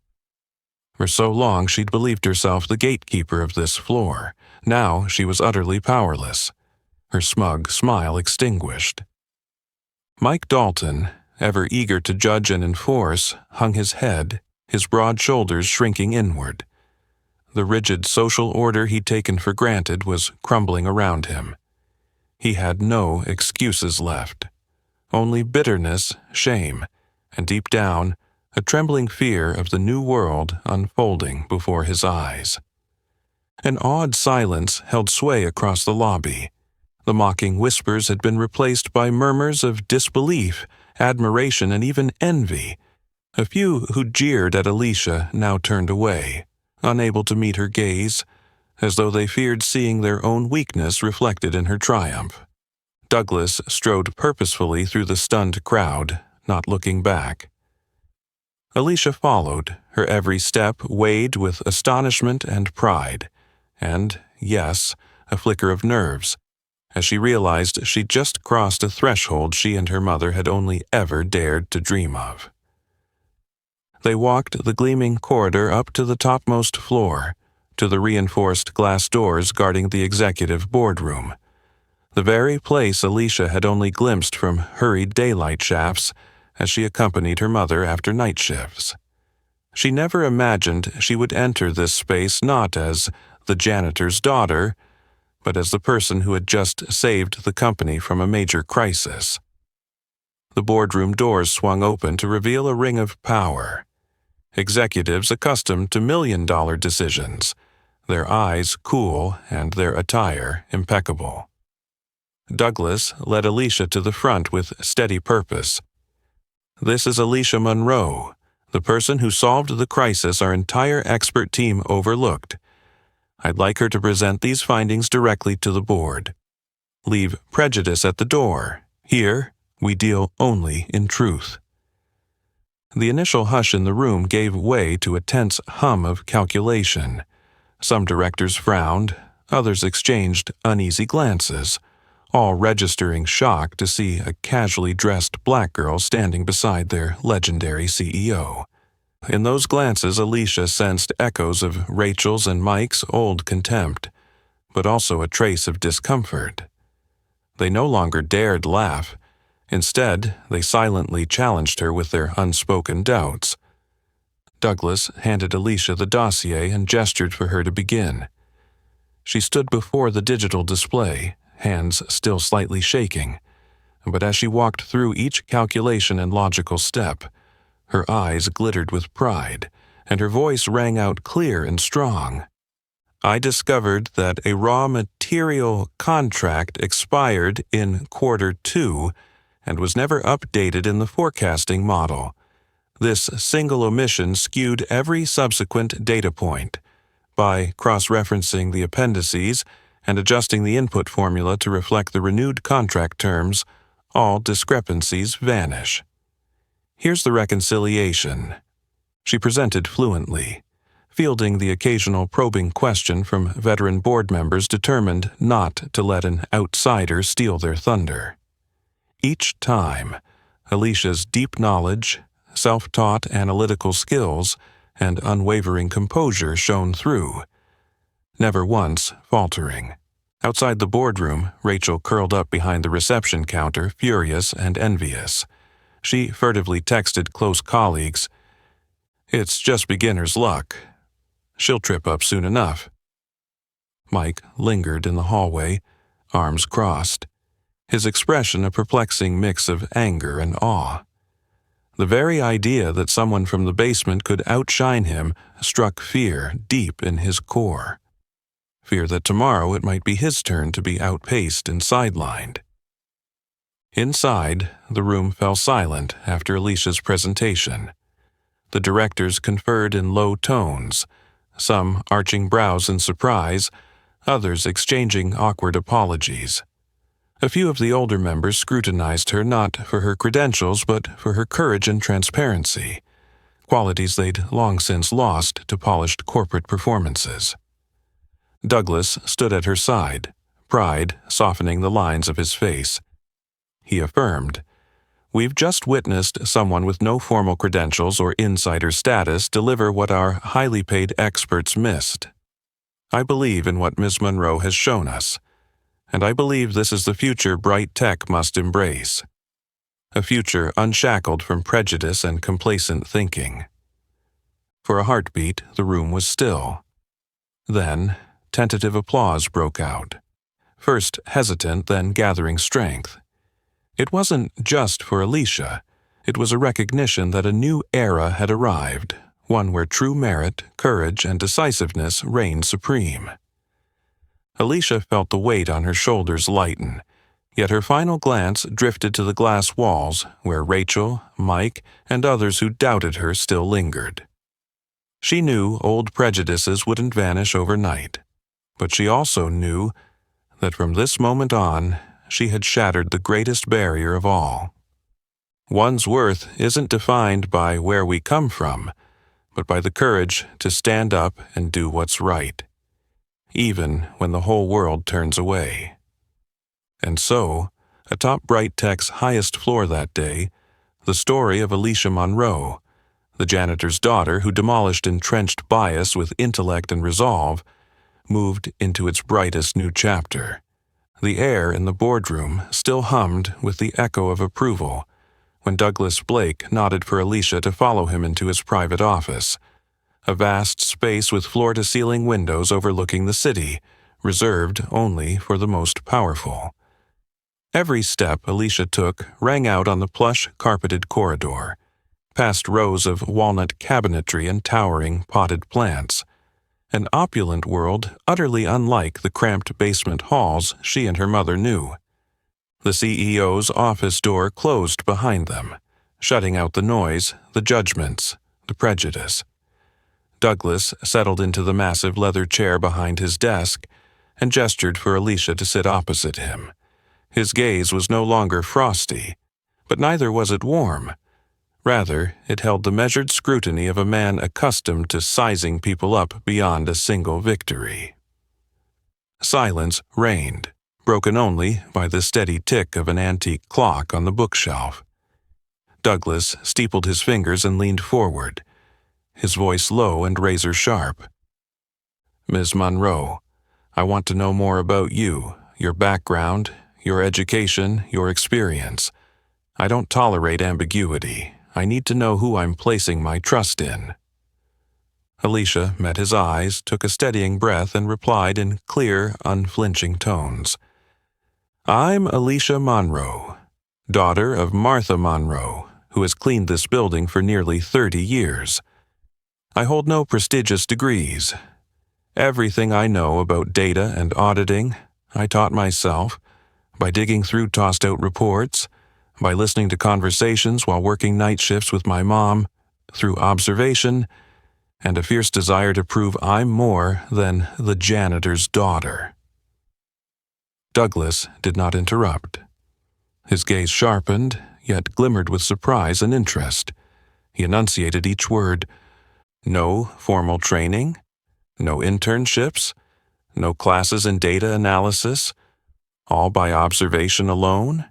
For so long she'd believed herself the gatekeeper of this floor. Now she was utterly powerless, her smug smile extinguished. Mike Dalton, ever eager to judge and enforce, hung his head, his broad shoulders shrinking inward. The rigid social order he'd taken for granted was crumbling around him. He had no excuses left, only bitterness, shame, and deep down, a trembling fear of the new world unfolding before his eyes. An awed silence held sway across the lobby. The mocking whispers had been replaced by murmurs of disbelief, admiration, and even envy. A few who jeered at Alicia now turned away, unable to meet her gaze, as though they feared seeing their own weakness reflected in her triumph. Douglas strode purposefully through the stunned crowd, not looking back. Alicia followed, her every step weighed with astonishment and pride, and, yes, a flicker of nerves, as she realized she'd just crossed a threshold she and her mother had only ever dared to dream of. They walked the gleaming corridor up to the topmost floor, to the reinforced glass doors guarding the executive boardroom, the very place Alicia had only glimpsed from hurried daylight shafts as she accompanied her mother after night shifts. She never imagined she would enter this space not as the janitor's daughter, but as the person who had just saved the company from a major crisis. The boardroom doors swung open to reveal a ring of power. Executives accustomed to million-dollar decisions, their eyes cool and their attire impeccable. Douglas led Alicia to the front with steady purpose. "This is Alicia Monroe, the person who solved the crisis our entire expert team overlooked. I'd like her to present these findings directly to the board. Leave prejudice at the door. Here, we deal only in truth." The initial hush in the room gave way to a tense hum of calculation. Some directors frowned, others exchanged uneasy glances, all registering shock to see a casually dressed black girl standing beside their legendary CEO. In those glances, Alicia sensed echoes of Rachel's and Mike's old contempt, but also a trace of discomfort. They no longer dared laugh. Instead, they silently challenged her with their unspoken doubts. Douglas handed Alicia the dossier and gestured for her to begin. She stood before the digital display, hands still slightly shaking, but as she walked through each calculation and logical step, her eyes glittered with pride, and her voice rang out clear and strong. I discovered that a raw material contract expired in Q2 and was never updated in the forecasting model. This single omission skewed every subsequent data point. By cross-referencing the appendices and adjusting the input formula to reflect the renewed contract terms, all discrepancies vanish. Here's the reconciliation. She presented fluently, fielding the occasional probing question from veteran board members determined not to let an outsider steal their thunder. Each time, Alicia's deep knowledge, self-taught analytical skills, and unwavering composure shone through, never once faltering. Outside the boardroom, Rachel curled up behind the reception counter, furious and envious. She furtively texted close colleagues, "It's just beginner's luck. She'll trip up soon enough." Mike lingered in the hallway, arms crossed, his expression a perplexing mix of anger and awe. The very idea that someone from the basement could outshine him struck fear deep in his core. Fear that tomorrow it might be his turn to be outpaced and sidelined. Inside, the room fell silent after Alicia's presentation. The directors conferred in low tones, some arching brows in surprise, others exchanging awkward apologies. A few of the older members scrutinized her not for her credentials but for her courage and transparency, qualities they'd long since lost to polished corporate performances. Douglas stood at her side, pride softening the lines of his face. He affirmed, "We've just witnessed someone with no formal credentials or insider status deliver what our highly paid experts missed. I believe in what Ms. Monroe has shown us, and I believe this is the future bright tech must embrace. A future unshackled from prejudice and complacent thinking." For a heartbeat, the room was still. Then, tentative applause broke out, first hesitant, then gathering strength. It wasn't just for Alicia. It was a recognition that a new era had arrived, one where true merit, courage, and decisiveness reigned supreme. Alicia felt the weight on her shoulders lighten, yet her final glance drifted to the glass walls where Rachel, Mike, and others who doubted her still lingered. She knew old prejudices wouldn't vanish overnight, but she also knew that from this moment on, she had shattered the greatest barrier of all. One's worth isn't defined by where we come from, but by the courage to stand up and do what's right, even when the whole world turns away. And so, atop Bright Tech's highest floor that day, the story of Alicia Monroe, the janitor's daughter who demolished entrenched bias with intellect and resolve, moved into its brightest new chapter. The air in the boardroom still hummed with the echo of approval when Douglas Blake nodded for Alicia to follow him into his private office, a vast space with floor-to-ceiling windows overlooking the city, reserved only for the most powerful. Every step Alicia took rang out on the plush, carpeted corridor, past rows of walnut cabinetry and towering potted plants, an opulent world utterly unlike the cramped basement halls she and her mother knew. The CEO's office door closed behind them, shutting out the noise, the judgments, the prejudice. Douglas settled into the massive leather chair behind his desk and gestured for Alicia to sit opposite him. His gaze was no longer frosty, but neither was it warm. Rather, it held the measured scrutiny of a man accustomed to sizing people up beyond a single victory. Silence reigned. broken only by the steady tick of an antique clock on the bookshelf. Douglas steepled his fingers and leaned forward, his voice low and razor-sharp. "Ms. Monroe, I want to know more about you, your background, your education, your experience. I don't tolerate ambiguity. I need to know who I'm placing my trust in." Alicia met his eyes, took a steadying breath, and replied in clear, unflinching tones. "I'm Alicia Monroe, daughter of Martha Monroe, who has cleaned this building for nearly 30 years. I hold no prestigious degrees. Everything I know about data and auditing, I taught myself, by digging through tossed-out reports, by listening to conversations while working night shifts with my mom, through observation, and a fierce desire to prove I'm more than the janitor's daughter." Douglas did not interrupt. His gaze sharpened, yet glimmered with surprise and interest. He enunciated each word. "No formal training? No internships? No classes in data analysis? All by observation alone?"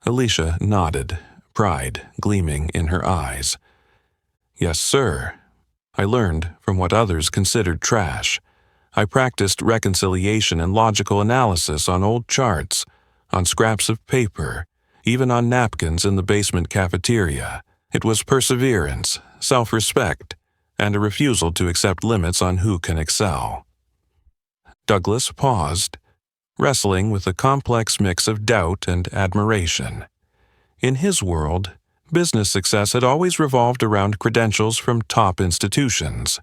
Alicia nodded, pride gleaming in her eyes. "Yes, sir. I learned from what others considered trash. I practiced reconciliation and logical analysis on old charts, on scraps of paper, even on napkins in the basement cafeteria. It was perseverance, self-respect, and a refusal to accept limits on who can excel." Douglas paused, wrestling with a complex mix of doubt and admiration. In his world, business success had always revolved around credentials from top institutions.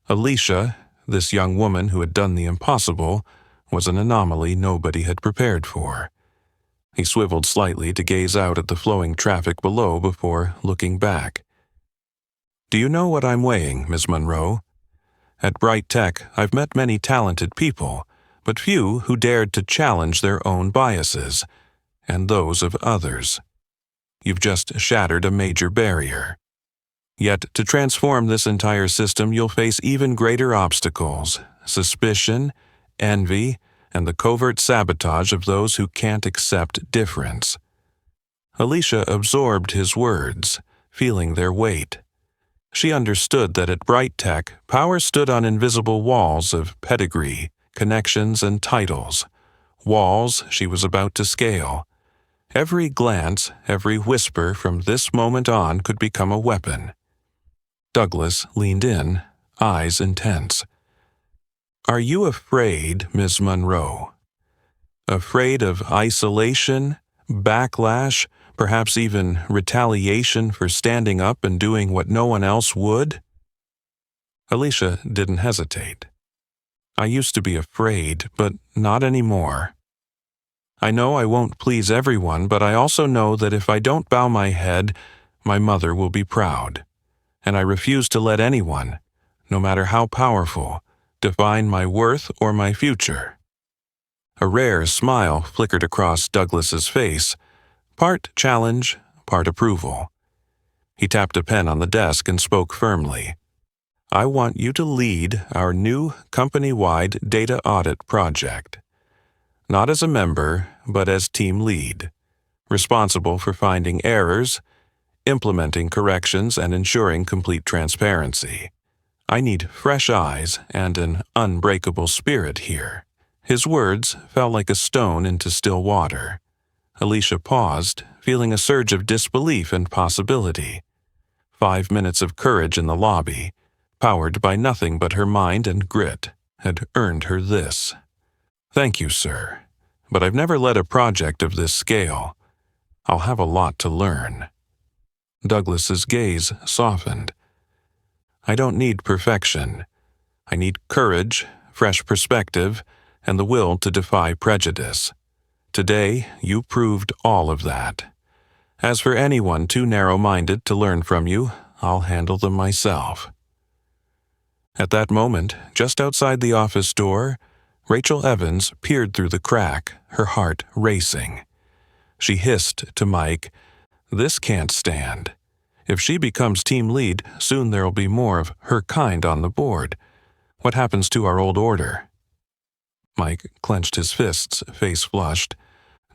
Alicia, this young woman who had done the impossible, was an anomaly nobody had prepared for. He swiveled slightly to gaze out at the flowing traffic below before looking back. "Do you know what I'm weighing, Ms. Monroe? At Bright Tech, I've met many talented people, but few who dared to challenge their own biases, and those of others. You've just shattered a major barrier. Yet to transform this entire system, you'll face even greater obstacles: suspicion, envy, and the covert sabotage of those who can't accept difference." Alicia absorbed his words, feeling their weight. She understood that at Bright Tech, power stood on invisible walls of pedigree, connections, and titles. Walls she was about to scale. Every glance, every whisper from this moment on could become a weapon. Douglas leaned in, eyes intense. "Are you afraid, Ms. Monroe? Afraid of isolation, backlash, perhaps even retaliation for standing up and doing what no one else would?" Alicia didn't hesitate. "I used to be afraid, but not anymore. I know I won't please everyone, but I also know that if I don't bow my head, my mother will be proud. And I refuse to let anyone, no matter how powerful, define my worth or my future." A rare smile flickered across Douglas's face, part challenge, part approval. He tapped a pen on the desk and spoke firmly. "I want you to lead our new company-wide data audit project. Not as a member, but as team lead, responsible for finding errors, implementing corrections, and ensuring complete transparency. I need fresh eyes and an unbreakable spirit here." His words fell like a stone into still water. Alicia paused, feeling a surge of disbelief and possibility. 5 minutes of courage in the lobby, powered by nothing but her mind and grit, had earned her this. "Thank you, sir, but I've never led a project of this scale. I'll have a lot to learn." Douglas's gaze softened. "I don't need perfection. I need courage, fresh perspective, and the will to defy prejudice. Today, you proved all of that. As for anyone too narrow-minded to learn from you, I'll handle them myself." At that moment, just outside the office door, Rachel Evans peered through the crack, her heart racing. She hissed to Mike, "This can't stand. If she becomes team lead, soon there'll be more of her kind on the board. What happens to our old order?" Mike clenched his fists, face flushed.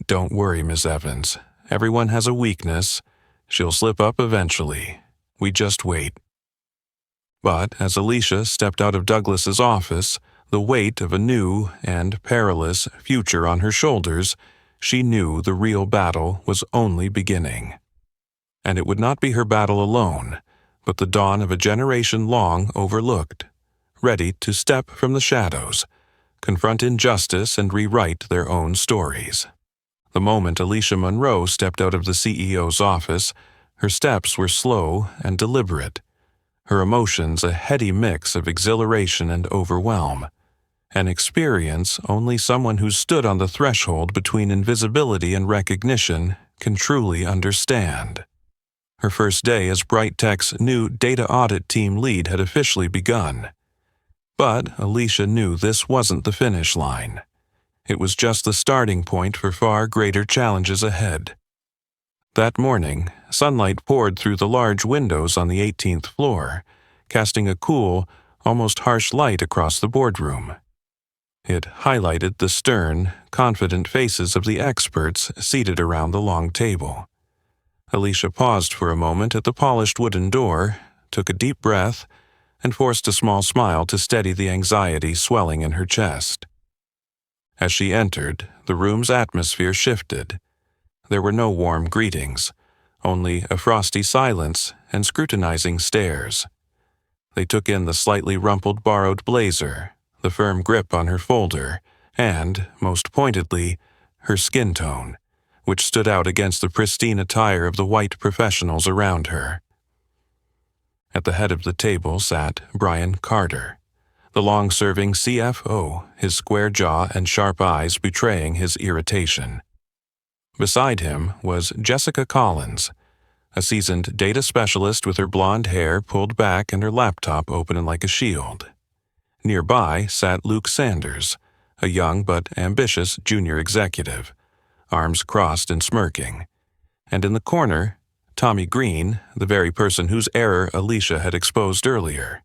"Don't worry, Miss Evans. Everyone has a weakness. She'll slip up eventually. We just wait." But as Alicia stepped out of Douglas's office, the weight of a new and perilous future on her shoulders, she knew the real battle was only beginning. And it would not be her battle alone, but the dawn of a generation long overlooked, ready to step from the shadows, confront injustice and rewrite their own stories. The moment Alicia Monroe stepped out of the CEO's office, her steps were slow and deliberate, her emotions a heady mix of exhilaration and overwhelm, an experience only someone who stood on the threshold between invisibility and recognition can truly understand. Her first day as Bright Tech's new data audit team lead had officially begun. But Alicia knew this wasn't the finish line. It was just the starting point for far greater challenges ahead. That morning, sunlight poured through the large windows on the 18th floor, casting a cool, almost harsh light across the boardroom. It highlighted the stern, confident faces of the experts seated around the long table. Alicia paused for a moment at the polished wooden door, took a deep breath, and forced a small smile to steady the anxiety swelling in her chest. As she entered, the room's atmosphere shifted. There were no warm greetings, only a frosty silence and scrutinizing stares. They took in the slightly rumpled borrowed blazer, the firm grip on her folder, and, most pointedly, her skin tone, which stood out against the pristine attire of the white professionals around her. At the head of the table sat Brian Carter, the long-serving CFO, his square jaw and sharp eyes betraying his irritation. Beside him was Jessica Collins, a seasoned data specialist with her blonde hair pulled back and her laptop open like a shield. Nearby sat Luke Sanders, a young but ambitious junior executive, arms crossed and smirking. And in the corner, Tommy Green, the very person whose error Alicia had exposed earlier.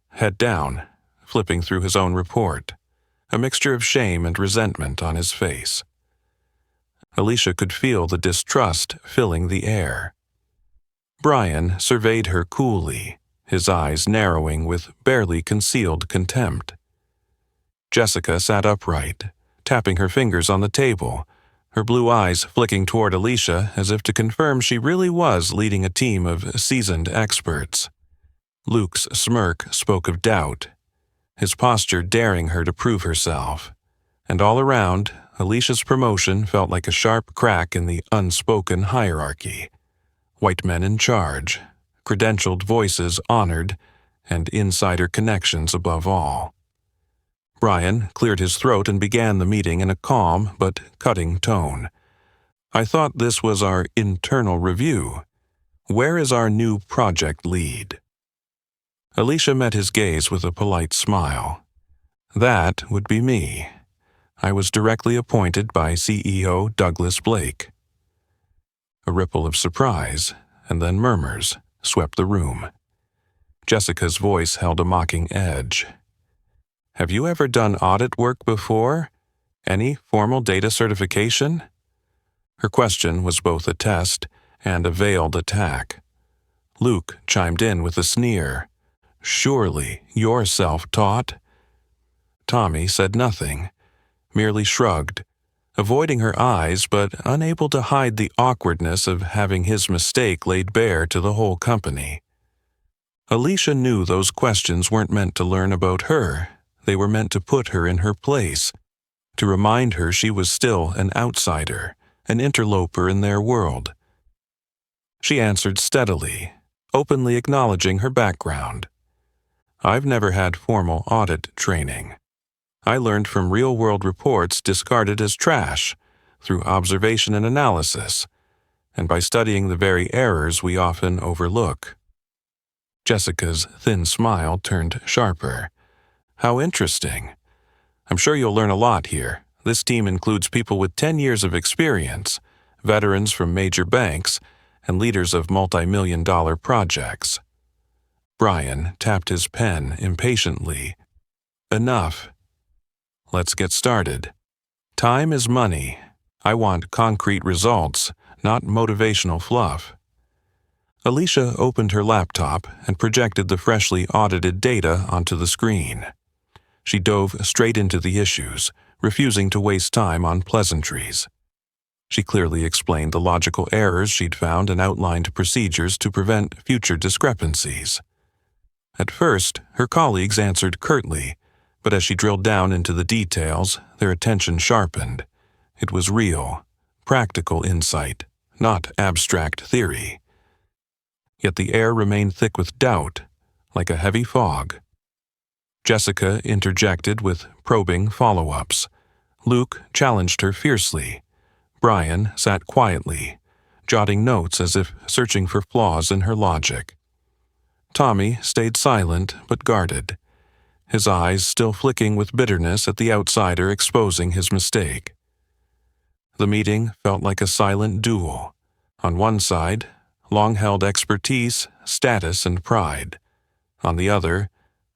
Head down, flipping through his own report, a mixture of shame and resentment on his face. Alicia could feel the distrust filling the air. Brian surveyed her coolly, his eyes narrowing with barely concealed contempt. Jessica sat upright, tapping her fingers on the table, her blue eyes flicking toward Alicia as if to confirm she really was leading a team of seasoned experts. Luke's smirk spoke of doubt, his posture daring her to prove herself. And all around, Alicia's promotion felt like a sharp crack in the unspoken hierarchy. White men in charge, credentialed voices honored, and insider connections above all. Brian cleared his throat and began the meeting in a calm but cutting tone. "I thought this was our internal review. Where is our new project lead?" Alicia met his gaze with a polite smile. "That would be me. I was directly appointed by CEO Douglas Blake." A ripple of surprise, and then murmurs, swept the room. Jessica's voice held a mocking edge. "Have you ever done audit work before? Any formal data certification?" Her question was both a test and a veiled attack. Luke chimed in with a sneer. "Surely you're self-taught?" Tommy said nothing, merely shrugged, avoiding her eyes but unable to hide the awkwardness of having his mistake laid bare to the whole company. Alicia knew those questions weren't meant to learn about her. They were meant to put her in her place, to remind her she was still an outsider, an interloper in their world. She answered steadily, openly acknowledging her background. "I've never had formal audit training. I learned from real-world reports discarded as trash, through observation and analysis, and by studying the very errors we often overlook." Jessica's thin smile turned sharper. "How interesting. I'm sure you'll learn a lot here. This team includes people with 10 years of experience, veterans from major banks, and leaders of multi-million-dollar projects." Brian tapped his pen impatiently. "Enough. Let's get started. Time is money. I want concrete results, not motivational fluff. Alicia opened her laptop and projected the freshly audited data onto the screen. She dove straight into the issues, refusing to waste time on pleasantries. She clearly explained the logical errors she'd found and outlined procedures to prevent future discrepancies. At first, her colleagues answered curtly, but as she drilled down into the details, their attention sharpened. It was real, practical insight, not abstract theory. Yet the air remained thick with doubt, like a heavy fog. Jessica interjected with probing follow-ups. Luke challenged her fiercely. Brian sat quietly, jotting notes as if searching for flaws in her logic. Tommy stayed silent but guarded, his eyes still flicking with bitterness at the outsider exposing his mistake. The meeting felt like a silent duel. On one side, long-held expertise, status, and pride. On the other,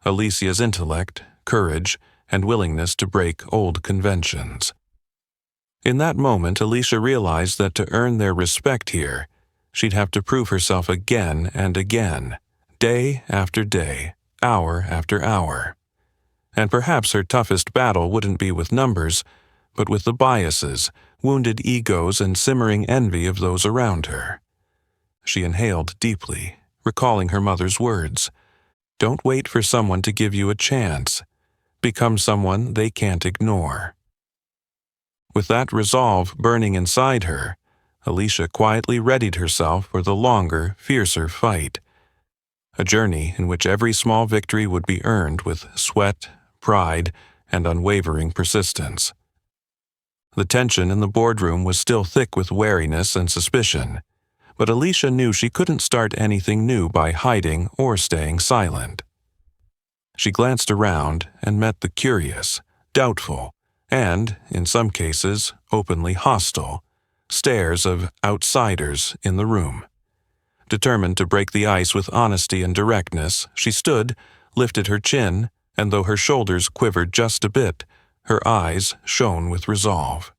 Alicia's intellect, courage, and willingness to break old conventions. In that moment, Alicia realized that to earn their respect here, she'd have to prove herself again and again, day after day, hour after hour. And perhaps her toughest battle wouldn't be with numbers, but with the biases, wounded egos, and simmering envy of those around her. She inhaled deeply, recalling her mother's words. Don't wait for someone to give you a chance. Become someone they can't ignore. With that resolve burning inside her, Alicia quietly readied herself for the longer, fiercer fight. A journey in which every small victory would be earned with sweat, pride, and unwavering persistence. The tension in the boardroom was still thick with wariness and suspicion, but Alicia knew she couldn't start anything new by hiding or staying silent. She glanced around and met the curious, doubtful, and, in some cases, openly hostile, stares of outsiders in the room. Determined to break the ice with honesty and directness, she stood, lifted her chin, and though her shoulders quivered just a bit, her eyes shone with resolve.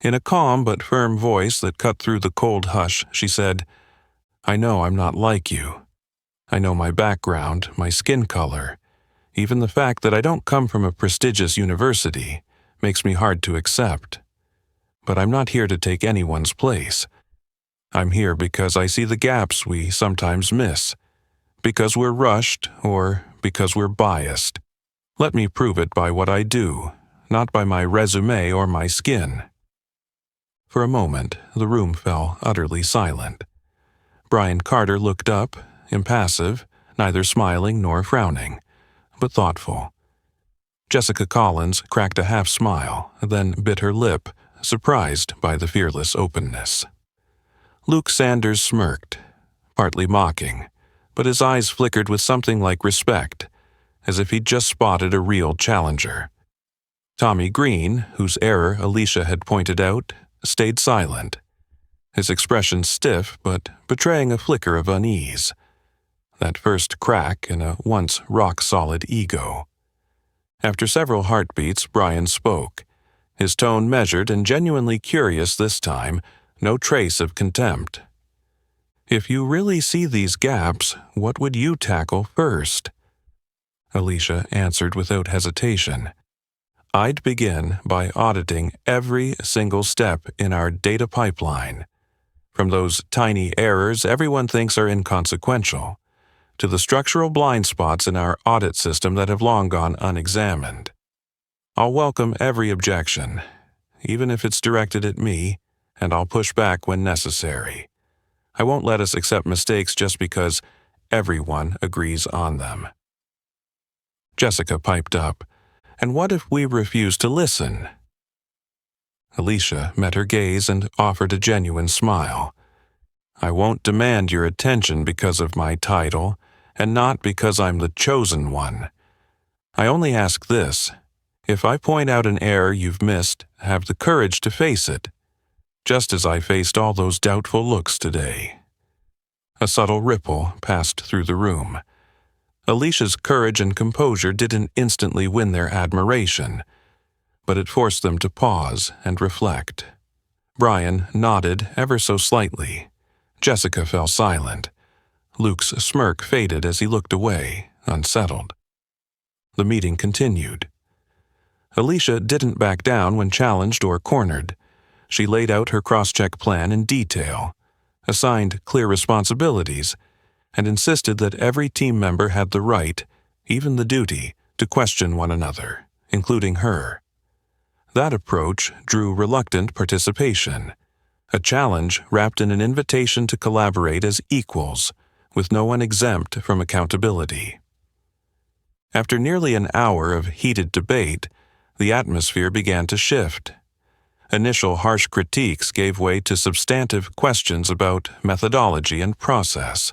In a calm but firm voice that cut through the cold hush, she said, I know I'm not like you. I know my background, my skin color. Even the fact that I don't come from a prestigious university makes me hard to accept. But I'm not here to take anyone's place. I'm here because I see the gaps we sometimes miss, because we're rushed or because we're biased. Let me prove it by what I do, not by my resume or my skin. For a moment, the room fell utterly silent. Brian Carter looked up, impassive, neither smiling nor frowning, but thoughtful. Jessica Collins cracked a half-smile, then bit her lip, surprised by the fearless openness. Luke Sanders smirked, partly mocking, but his eyes flickered with something like respect, as if he'd just spotted a real challenger. Tommy Green, whose error Alicia had pointed out, stayed silent, his expression stiff but betraying a flicker of unease, that first crack in a once rock-solid ego. After several heartbeats, Brian spoke, his tone measured and genuinely curious this time, no trace of contempt. If you really see these gaps, what would you tackle first? Alicia answered without hesitation. I'd begin by auditing every single step in our data pipeline, from those tiny errors everyone thinks are inconsequential, to the structural blind spots in our audit system that have long gone unexamined. I'll welcome every objection, even if it's directed at me, and I'll push back when necessary. I won't let us accept mistakes just because everyone agrees on them. Jessica piped up, and what if we refuse to listen? Alicia met her gaze and offered a genuine smile. I won't demand your attention because of my title, and not because I'm the chosen one. I only ask this. If I point out an error you've missed, have the courage to face it, just as I faced all those doubtful looks today. A subtle ripple passed through the room. Alicia's courage and composure didn't instantly win their admiration, but it forced them to pause and reflect. Brian nodded ever so slightly. Jessica fell silent. Luke's smirk faded as he looked away, unsettled. The meeting continued. Alicia didn't back down when challenged or cornered. She laid out her cross-check plan in detail, assigned clear responsibilities, and insisted that every team member had the right, even the duty, to question one another, including her. That approach drew reluctant participation, a challenge wrapped in an invitation to collaborate as equals, with no one exempt from accountability. After nearly an hour of heated debate, the atmosphere began to shift. Initial harsh critiques gave way to substantive questions about methodology and process.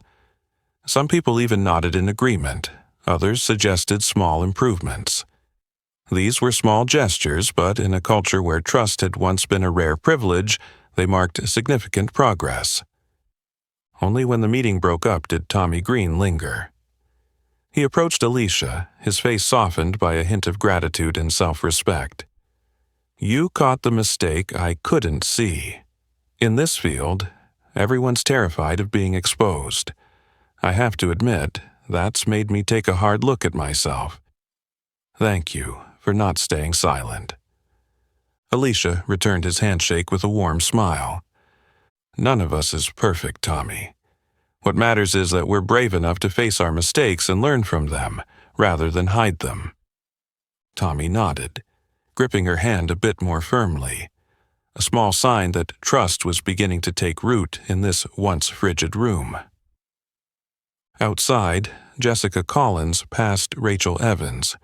Some people even nodded in agreement. Others suggested small improvements. These were small gestures, but in a culture where trust had once been a rare privilege, they marked significant progress. Only when the meeting broke up did Tommy Green linger. He approached Alicia, his face softened by a hint of gratitude and self-respect. "You caught the mistake I couldn't see. In this field, everyone's terrified of being exposed. I have to admit, that's made me take a hard look at myself. Thank you for not staying silent." Alicia returned his handshake with a warm smile. "None of us is perfect, Tommy. What matters is that we're brave enough to face our mistakes and learn from them, rather than hide them." Tommy nodded, gripping her hand a bit more firmly, a small sign that trust was beginning to take root in this once frigid room. Outside, Jessica Collins passed Rachel Evans,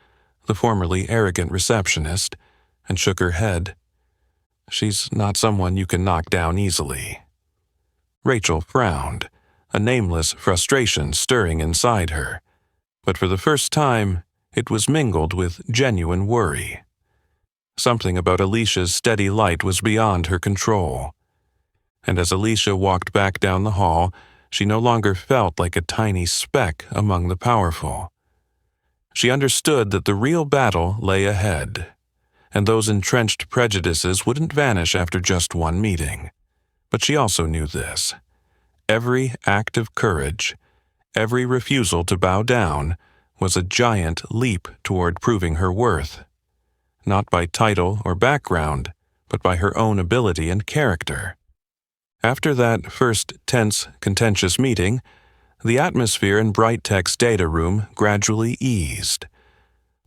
the formerly arrogant receptionist, and shook her head. "She's not someone you can knock down easily." Rachel frowned, a nameless frustration stirring inside her, but for the first time, it was mingled with genuine worry. Something about Alicia's steady light was beyond her control. And as Alicia walked back down the hall, she no longer felt like a tiny speck among the powerful. She understood that the real battle lay ahead, and those entrenched prejudices wouldn't vanish after just one meeting. But she also knew this. Every act of courage, every refusal to bow down, was a giant leap toward proving her worth. Not by title or background, but by her own ability and character. After that first tense, contentious meeting, the atmosphere in Bright Tech's data room gradually eased.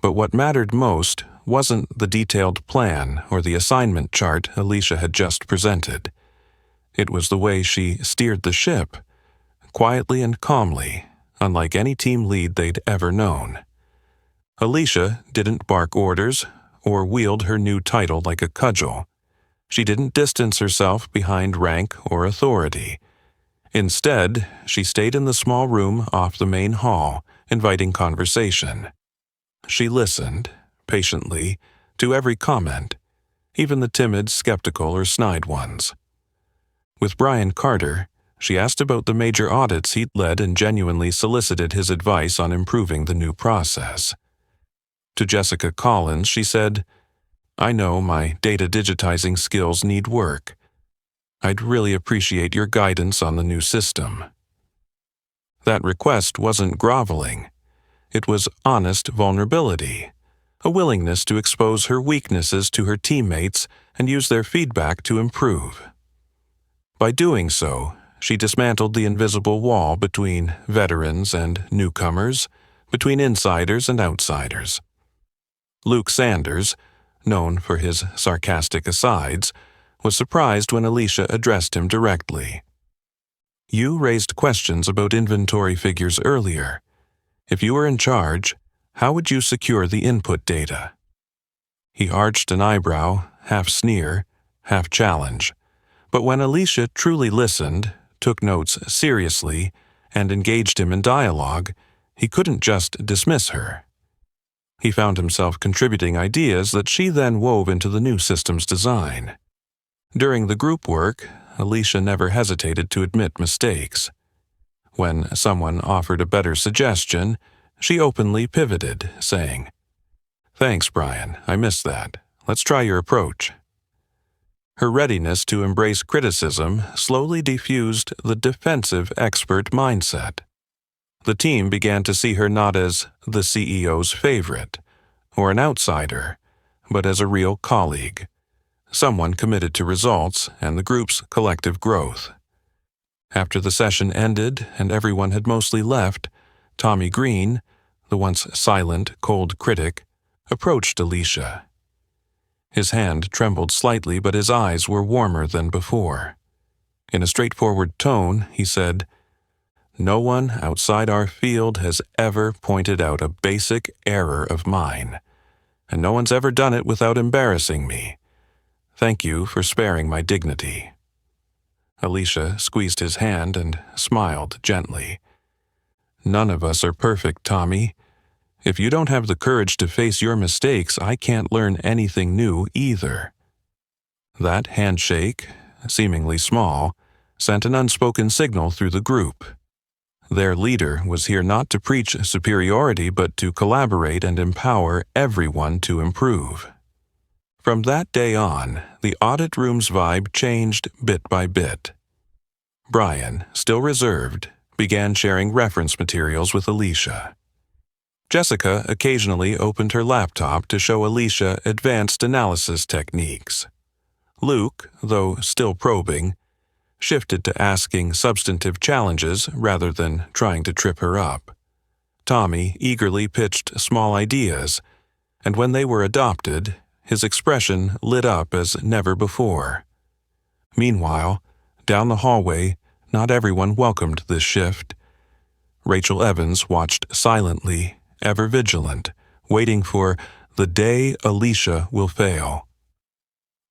But what mattered most wasn't the detailed plan or the assignment chart Alicia had just presented. It was the way she steered the ship, quietly and calmly, unlike any team lead they'd ever known. Alicia didn't bark orders or wield her new title like a cudgel. She didn't distance herself behind rank or authority. Instead, she stayed in the small room off the main hall, inviting conversation. She listened, patiently, to every comment, even the timid, skeptical, or snide ones. With Brian Carter, she asked about the major audits he'd led and genuinely solicited his advice on improving the new process. To Jessica Collins, she said, "I know my data digitizing skills need work. I'd really appreciate your guidance on the new system." That request wasn't groveling. It was honest vulnerability, a willingness to expose her weaknesses to her teammates and use their feedback to improve. By doing so, she dismantled the invisible wall between veterans and newcomers, between insiders and outsiders. Luke Sanders, known for his sarcastic asides, was surprised when Alicia addressed him directly. "You raised questions about inventory figures earlier. If you were in charge, how would you secure the input data?" He arched an eyebrow, half sneer, half challenge. But when Alicia truly listened, took notes seriously, and engaged him in dialogue, he couldn't just dismiss her. He found himself contributing ideas that she then wove into the new system's design. During the group work, Alicia never hesitated to admit mistakes. When someone offered a better suggestion, she openly pivoted, saying, "Thanks, Brian, I missed that. Let's try your approach." Her readiness to embrace criticism slowly diffused the defensive expert mindset. The team began to see her not as the CEO's favorite or an outsider, but as a real colleague, someone committed to results and the group's collective growth. After the session ended and everyone had mostly left, Tommy Green, the once silent, cold critic, approached Alicia. His hand trembled slightly, but his eyes were warmer than before. In a straightforward tone, he said, "No one outside our field has ever pointed out a basic error of mine, and no one's ever done it without embarrassing me. Thank you for sparing my dignity." Alicia squeezed his hand and smiled gently. "None of us are perfect, Tommy. If you don't have the courage to face your mistakes, I can't learn anything new either." That handshake, seemingly small, sent an unspoken signal through the group. Their leader was here not to preach superiority, but to collaborate and empower everyone to improve. From that day on, the audit room's vibe changed bit by bit. Brian, still reserved, began sharing reference materials with Alicia. Jessica occasionally opened her laptop to show Alicia advanced analysis techniques. Luke, though still probing, shifted to asking substantive challenges rather than trying to trip her up. Tommy eagerly pitched small ideas, and when they were adopted, his expression lit up as never before. Meanwhile, down the hallway, not everyone welcomed this shift. Rachel Evans watched silently, ever vigilant, waiting for the day Alicia will fail.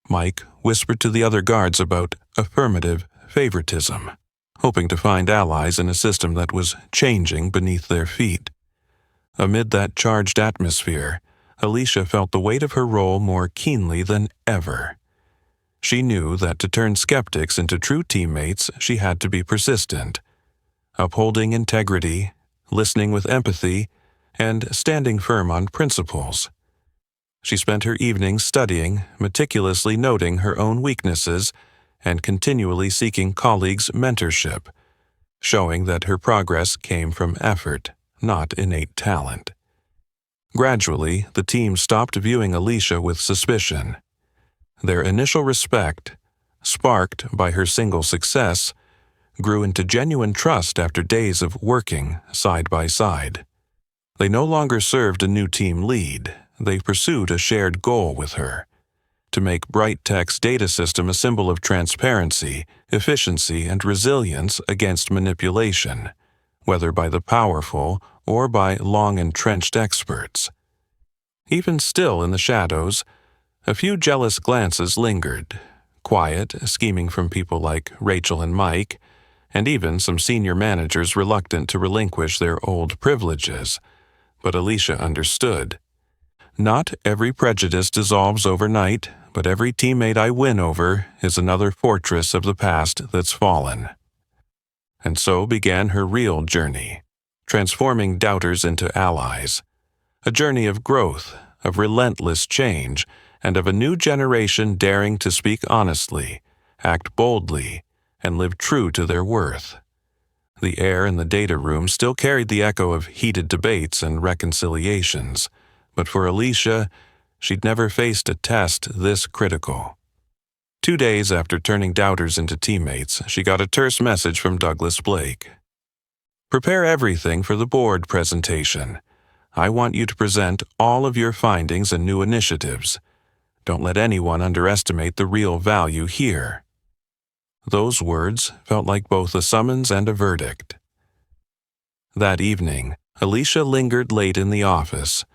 Mike whispered to the other guards about affirmative favoritism, hoping to find allies in a system that was changing beneath their feet. Amid that charged atmosphere, Alicia felt the weight of her role more keenly than ever. She knew that to turn skeptics into true teammates, she had to be persistent, upholding integrity, listening with empathy, and standing firm on principles. She spent her evenings studying, meticulously noting her own weaknesses, and continually seeking colleagues' mentorship, showing that her progress came from effort, not innate talent. Gradually, the team stopped viewing Alicia with suspicion. Their initial respect, sparked by her single success, grew into genuine trust after days of working side by side. They no longer served a new team lead. They pursued a shared goal with her: to make Bright Tech's data system a symbol of transparency, efficiency, and resilience against manipulation, whether by the powerful or by long-entrenched experts. Even still in the shadows, a few jealous glances lingered, quiet, scheming from people like Rachel and Mike, and even some senior managers reluctant to relinquish their old privileges. But Alicia understood. Not every prejudice dissolves overnight, but every teammate I win over is another fortress of the past that's fallen. And so began her real journey, transforming doubters into allies. A journey of growth, of relentless change, and of a new generation daring to speak honestly, act boldly, and live true to their worth. The air in the data room still carried the echo of heated debates and reconciliations, but for Alicia, she'd never faced a test this critical. 2 days after turning doubters into teammates, she got a terse message from Douglas Blake. "Prepare everything for the board presentation. I want you to present all of your findings and new initiatives. Don't let anyone underestimate the real value here." Those words felt like both a summons and a verdict. That evening, Alicia lingered late in the office.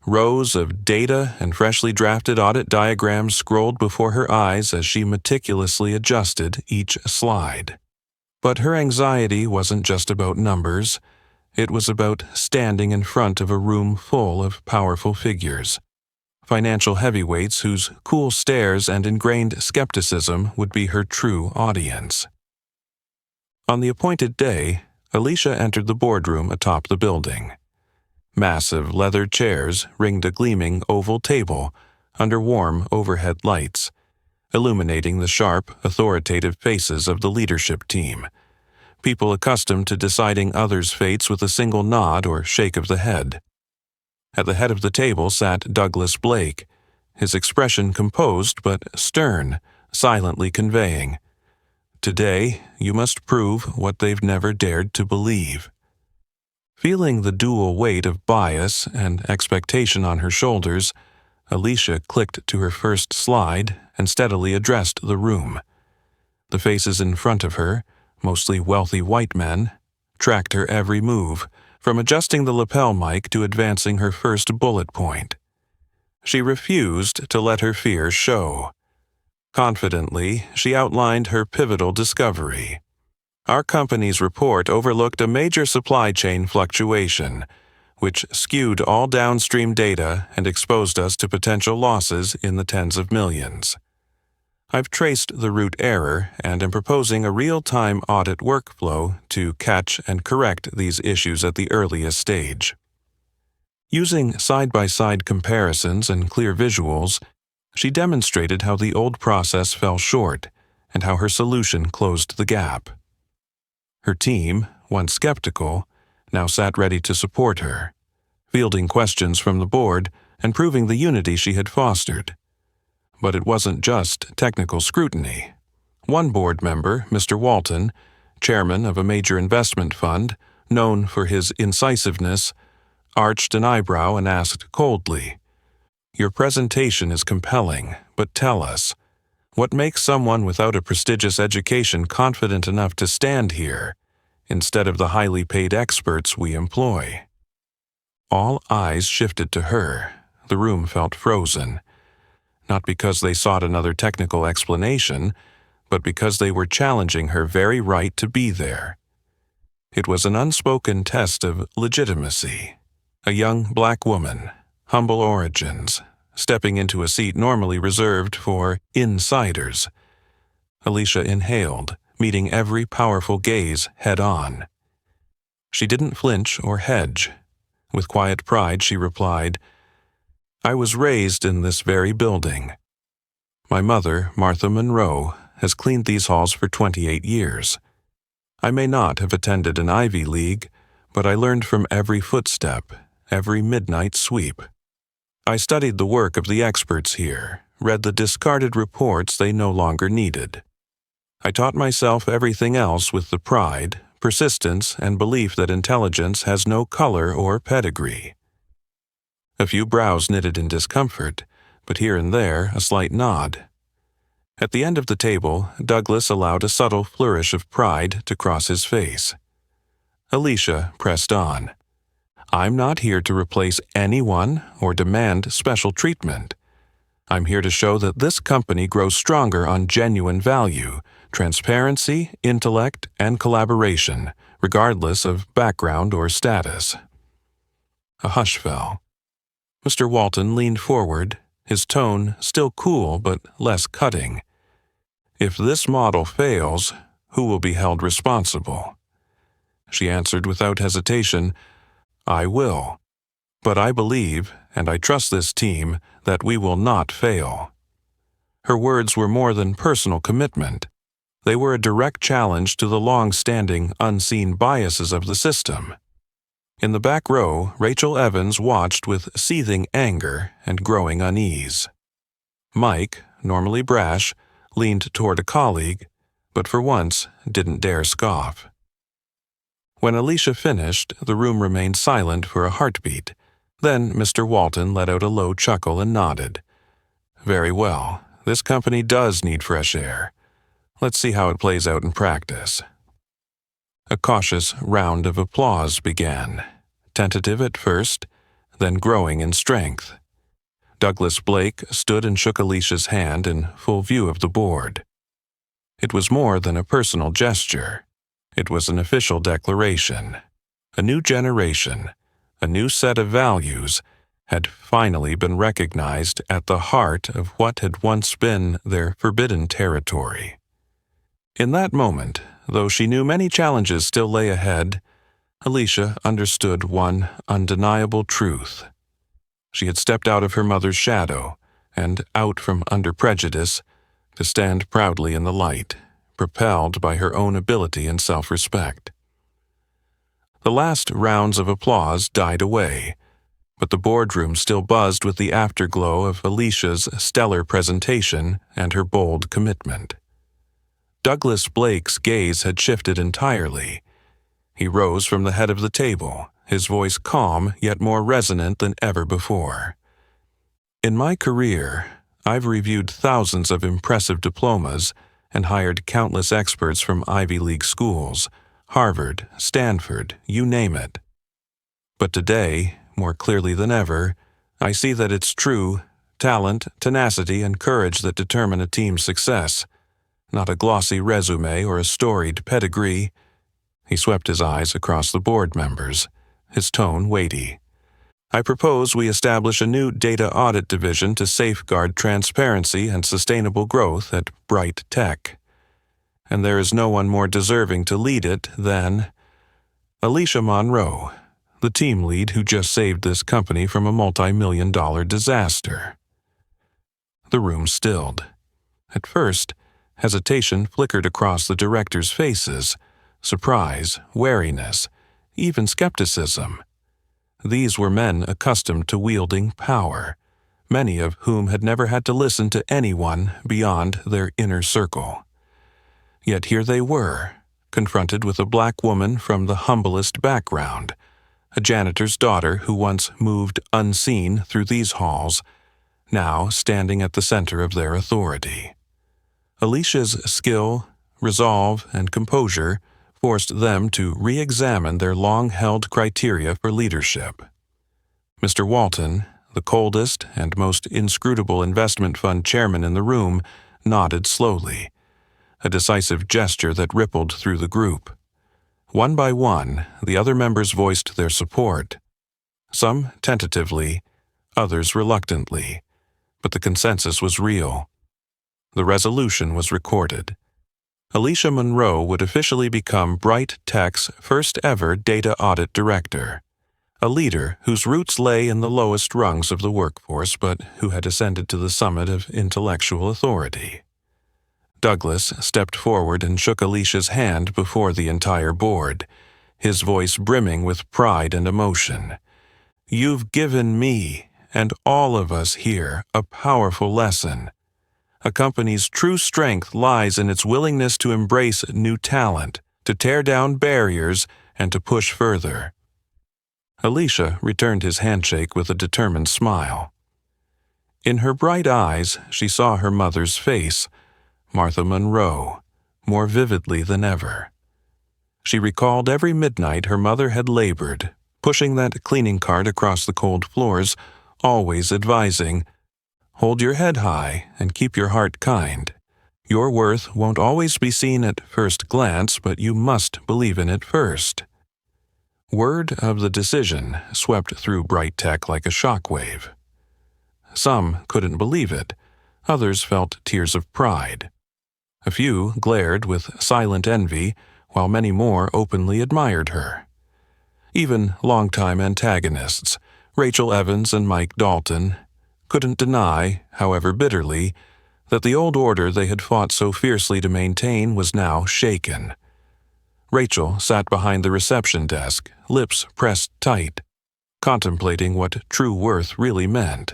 Rows of data and freshly drafted audit diagrams scrolled before her eyes as she meticulously adjusted each slide. But her anxiety wasn't just about numbers. It was about standing in front of a room full of powerful figures. Financial heavyweights whose cool stares and ingrained skepticism would be her true audience. On the appointed day, Alicia entered the boardroom atop the building. Massive leather chairs ringed a gleaming oval table, under warm overhead lights, illuminating the sharp, authoritative faces of the leadership team, people accustomed to deciding others' fates with a single nod or shake of the head. At the head of the table sat Douglas Blake, his expression composed but stern, silently conveying, "Today, you must prove what they've never dared to believe." Feeling the dual weight of bias and expectation on her shoulders, Alicia clicked to her first slide and steadily addressed the room. The faces in front of her, mostly wealthy white men, tracked her every move, from adjusting the lapel mic to advancing her first bullet point. She refused to let her fears show. Confidently, she outlined her pivotal discovery. Our company's report overlooked a major supply chain fluctuation, which skewed all downstream data and exposed us to potential losses in the tens of millions. I've traced the root error and am proposing a real-time audit workflow to catch and correct these issues at the earliest stage. Using side-by-side comparisons and clear visuals, she demonstrated how the old process fell short and how her solution closed the gap. Her team, once skeptical, now sat ready to support her, fielding questions from the board and proving the unity she had fostered. But it wasn't just technical scrutiny. One board member, Mr. Walton, chairman of a major investment fund, known for his incisiveness, arched an eyebrow and asked coldly, "Your presentation is compelling, but tell us, what makes someone without a prestigious education confident enough to stand here, instead of the highly paid experts we employ?" All eyes shifted to her. The room felt frozen. Not because they sought another technical explanation, but because they were challenging her very right to be there. It was an unspoken test of legitimacy. A young black woman, humble origins, stepping into a seat normally reserved for insiders. Alicia inhaled, meeting every powerful gaze head-on. She didn't flinch or hedge. With quiet pride, she replied, "I was raised in this very building. My mother, Martha Monroe, has cleaned these halls for 28 years. I may not have attended an Ivy League, but I learned from every footstep, every midnight sweep. I studied the work of the experts here, read the discarded reports they no longer needed. I taught myself everything else with the pride, persistence, and belief that intelligence has no color or pedigree." A few brows knitted in discomfort, but here and there a slight nod. At the end of the table, Douglas allowed a subtle flourish of pride to cross his face. Alicia pressed on. "I'm not here to replace anyone or demand special treatment. I'm here to show that this company grows stronger on genuine value, transparency, intellect, and collaboration, regardless of background or status." A hush fell. Mr. Walton leaned forward, his tone still cool but less cutting. "If this model fails, who will be held responsible?" She answered without hesitation, "I will. But I believe, and I trust this team, that we will not fail." Her words were more than personal commitment. They were a direct challenge to the long-standing, unseen biases of the system. In the back row, Rachel Evans watched with seething anger and growing unease. Mike, normally brash, leaned toward a colleague, but for once didn't dare scoff. When Alicia finished, the room remained silent for a heartbeat. Then Mr. Walton let out a low chuckle and nodded. "Very well. This company does need fresh air. Let's see how it plays out in practice." A cautious round of applause began, tentative at first, then growing in strength. Douglas Blake stood and shook Alicia's hand in full view of the board. It was more than a personal gesture. It was an official declaration. A new generation, a new set of values, had finally been recognized at the heart of what had once been their forbidden territory. In that moment, though she knew many challenges still lay ahead, Alicia understood one undeniable truth. She had stepped out of her mother's shadow and out from under prejudice to stand proudly in the light, propelled by her own ability and self-respect. The last rounds of applause died away, but the boardroom still buzzed with the afterglow of Alicia's stellar presentation and her bold commitment. Douglas Blake's gaze had shifted entirely. He rose from the head of the table, his voice calm yet more resonant than ever before. In my career, I've reviewed thousands of impressive diplomas and hired countless experts from Ivy League schools, Harvard, Stanford, you name it. But today, more clearly than ever, I see that it's true talent, tenacity, and courage that determine a team's success, not a glossy resume or a storied pedigree. He swept his eyes across the board members, his tone weighty. I propose we establish a new data audit division to safeguard transparency and sustainable growth at Bright Tech. And there is no one more deserving to lead it than Alicia Monroe, the team lead who just saved this company from a multi-million-dollar disaster. The room stilled. At first, hesitation flickered across the directors' faces, surprise, wariness, even skepticism. These were men accustomed to wielding power, many of whom had never had to listen to anyone beyond their inner circle. Yet here they were, confronted with a black woman from the humblest background, a janitor's daughter who once moved unseen through these halls, now standing at the center of their authority. Alicia's skill, resolve, and composure forced them to re-examine their long-held criteria for leadership. Mr. Walton, the coldest and most inscrutable investment fund chairman in the room, nodded slowly, a decisive gesture that rippled through the group. One by one, the other members voiced their support, some tentatively, others reluctantly, but the consensus was real. The resolution was recorded. Alicia Monroe would officially become Bright Tech's first-ever data audit director, a leader whose roots lay in the lowest rungs of the workforce but who had ascended to the summit of intellectual authority. Douglas stepped forward and shook Alicia's hand before the entire board, his voice brimming with pride and emotion. "You've given me, and all of us here, a powerful lesson. A company's true strength lies in its willingness to embrace new talent, to tear down barriers, and to push further." Alicia returned his handshake with a determined smile. In her bright eyes, she saw her mother's face, Martha Monroe, more vividly than ever. She recalled every midnight her mother had labored, pushing that cleaning cart across the cold floors, always advising, "Hold your head high and keep your heart kind. Your worth won't always be seen at first glance, but you must believe in it first." Word of the decision swept through Bright Tech like a shockwave. Some couldn't believe it, others felt tears of pride. A few glared with silent envy, while many more openly admired her. Even longtime antagonists, Rachel Evans and Mike Dalton, couldn't deny, however bitterly, that the old order they had fought so fiercely to maintain was now shaken. Rachel sat behind the reception desk, lips pressed tight, contemplating what true worth really meant.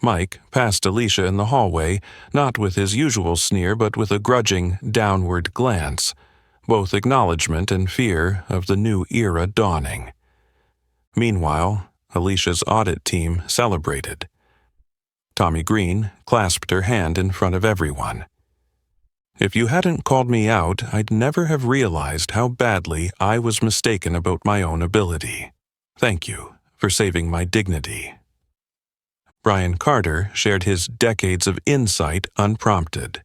Mike passed Alicia in the hallway, not with his usual sneer but with a grudging, downward glance, both acknowledgement and fear of the new era dawning. Meanwhile, Alicia's audit team celebrated. Tommy Green clasped her hand in front of everyone. "If you hadn't called me out, I'd never have realized how badly I was mistaken about my own ability. Thank you for saving my dignity." Brian Carter shared his decades of insight unprompted.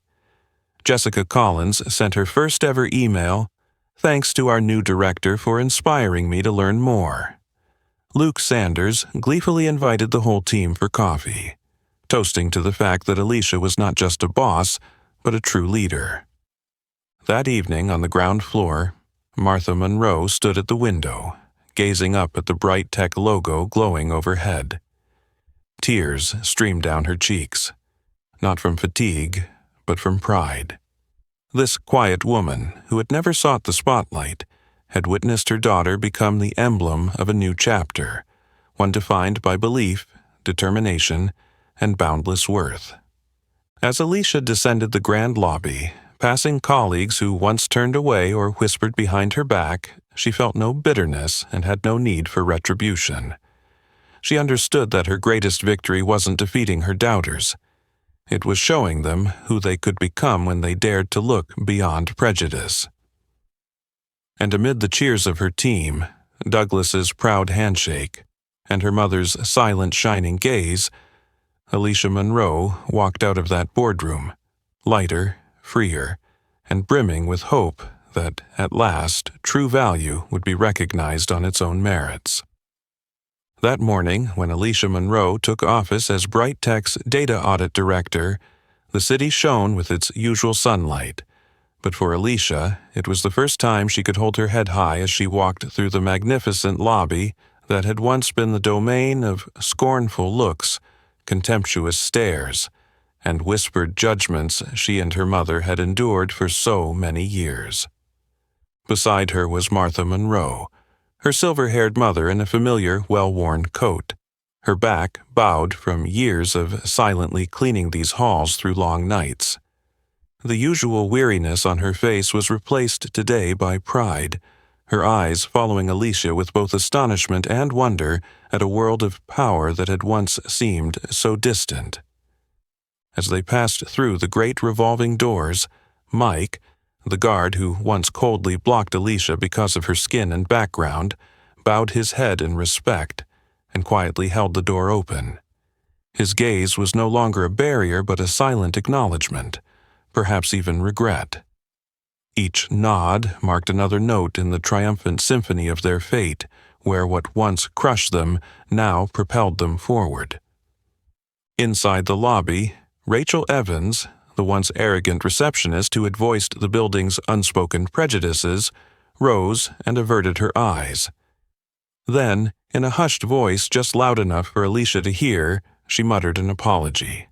Jessica Collins sent her first-ever email, "Thanks to our new director for inspiring me to learn more." Luke Sanders gleefully invited the whole team for coffee, toasting to the fact that Alicia was not just a boss, but a true leader. That evening on the ground floor, Martha Monroe stood at the window, gazing up at the Bright Tech logo glowing overhead. Tears streamed down her cheeks, not from fatigue, but from pride. This quiet woman, who had never sought the spotlight, had witnessed her daughter become the emblem of a new chapter, one defined by belief, determination, and boundless worth. As Alicia descended the grand lobby, passing colleagues who once turned away or whispered behind her back, she felt no bitterness and had no need for retribution. She understood that her greatest victory wasn't defeating her doubters. It was showing them who they could become when they dared to look beyond prejudice. And amid the cheers of her team, Douglas's proud handshake, and her mother's silent shining gaze, Alicia Monroe walked out of that boardroom, lighter, freer, and brimming with hope that, at last, true value would be recognized on its own merits. That morning, when Alicia Monroe took office as Bright Tech's Data Audit Director, the city shone with its usual sunlight. But for Alicia, it was the first time she could hold her head high as she walked through the magnificent lobby that had once been the domain of scornful looks, contemptuous stares, and whispered judgments she and her mother had endured for so many years. Beside her was Martha Monroe, her silver-haired mother in a familiar, well-worn coat, her back bowed from years of silently cleaning these halls through long nights. The usual weariness on her face was replaced today by pride, her eyes following Alicia with both astonishment and wonder at a world of power that had once seemed so distant. As they passed through the great revolving doors, Mike, the guard who once coldly blocked Alicia because of her skin and background, bowed his head in respect and quietly held the door open. His gaze was no longer a barrier but a silent acknowledgement, perhaps even regret. Each nod marked another note in the triumphant symphony of their fate, where what once crushed them now propelled them forward. Inside the lobby, Rachel Evans, the once arrogant receptionist who had voiced the building's unspoken prejudices, rose and averted her eyes. Then, in a hushed voice just loud enough for Alicia to hear, she muttered an apology.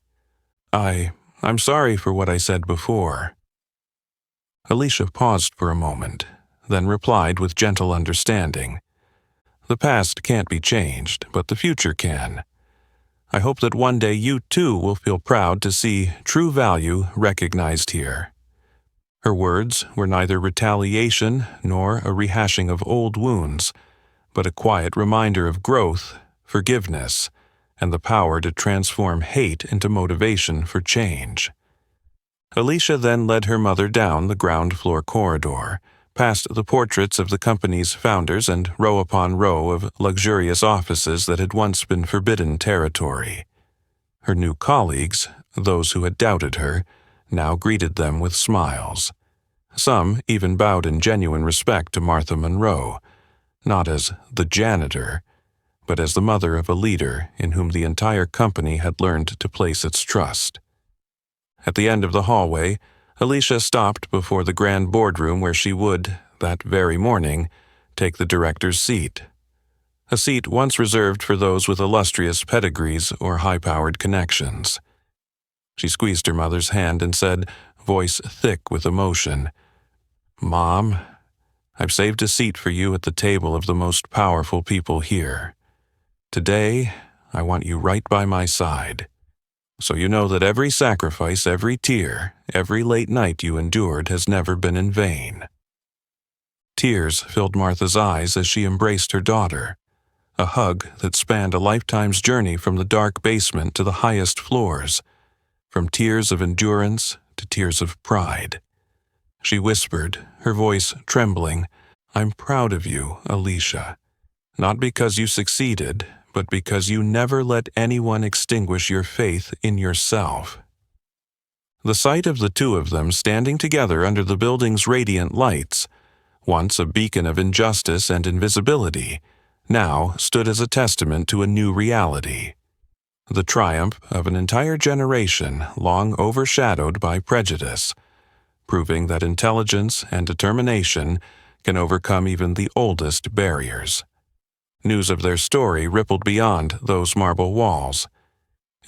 I'm sorry for what I said before." Alicia paused for a moment, then replied with gentle understanding. "The past can't be changed, but the future can. I hope that one day you too will feel proud to see true value recognized here." Her words were neither retaliation nor a rehashing of old wounds, but a quiet reminder of growth, forgiveness, and the power to transform hate into motivation for change. Alicia then led her mother down the ground-floor corridor, past the portraits of the company's founders and row upon row of luxurious offices that had once been forbidden territory. Her new colleagues, those who had doubted her, now greeted them with smiles. Some even bowed in genuine respect to Martha Monroe, not as the janitor, but as the mother of a leader in whom the entire company had learned to place its trust. At the end of the hallway, Alicia stopped before the grand boardroom where she would, that very morning, take the director's seat. A seat once reserved for those with illustrious pedigrees or high-powered connections. She squeezed her mother's hand and said, voice thick with emotion, "Mom, I've saved a seat for you at the table of the most powerful people here. Today, I want you right by my side, so you know that every sacrifice, every tear, every late night you endured has never been in vain." Tears filled Martha's eyes as she embraced her daughter, a hug that spanned a lifetime's journey from the dark basement to the highest floors, from tears of endurance to tears of pride. She whispered, her voice trembling, "I'm proud of you, Alicia, not because you succeeded, but because you never let anyone extinguish your faith in yourself." The sight of the two of them standing together under the building's radiant lights, once a beacon of injustice and invisibility, now stood as a testament to a new reality. The triumph of an entire generation long overshadowed by prejudice, proving that intelligence and determination can overcome even the oldest barriers. News of their story rippled beyond those marble walls,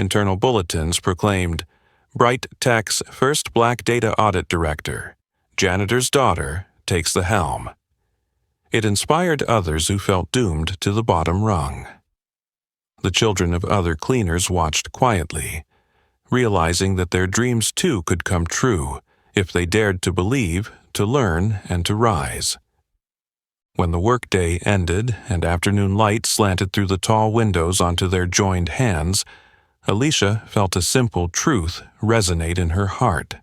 Internal bulletins proclaimed, Bright Tech's first Black data audit director, Janitor's daughter, takes the helm. It inspired others who felt doomed to the bottom rung. The children of other cleaners watched quietly, realizing that their dreams too could come true if they dared to believe, to learn, and to rise. When the workday ended and afternoon light slanted through the tall windows onto their joined hands, Alicia felt a simple truth resonate in her heart.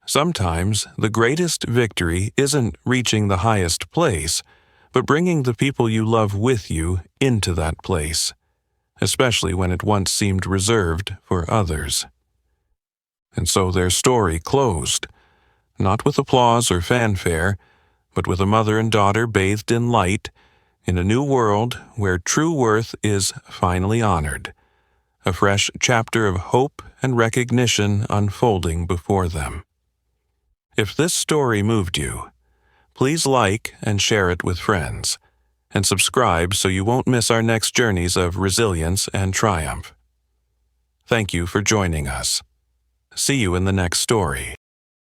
Sometimes the greatest victory isn't reaching the highest place, but bringing the people you love with you into that place, especially when it once seemed reserved for others. And so their story closed, not with applause or fanfare, but with a mother and daughter bathed in light, in a new world where true worth is finally honored, a fresh chapter of hope and recognition unfolding before them. If this story moved you, please like and share it with friends, and subscribe so you won't miss our next journeys of resilience and triumph. Thank you for joining us. See you in the next story.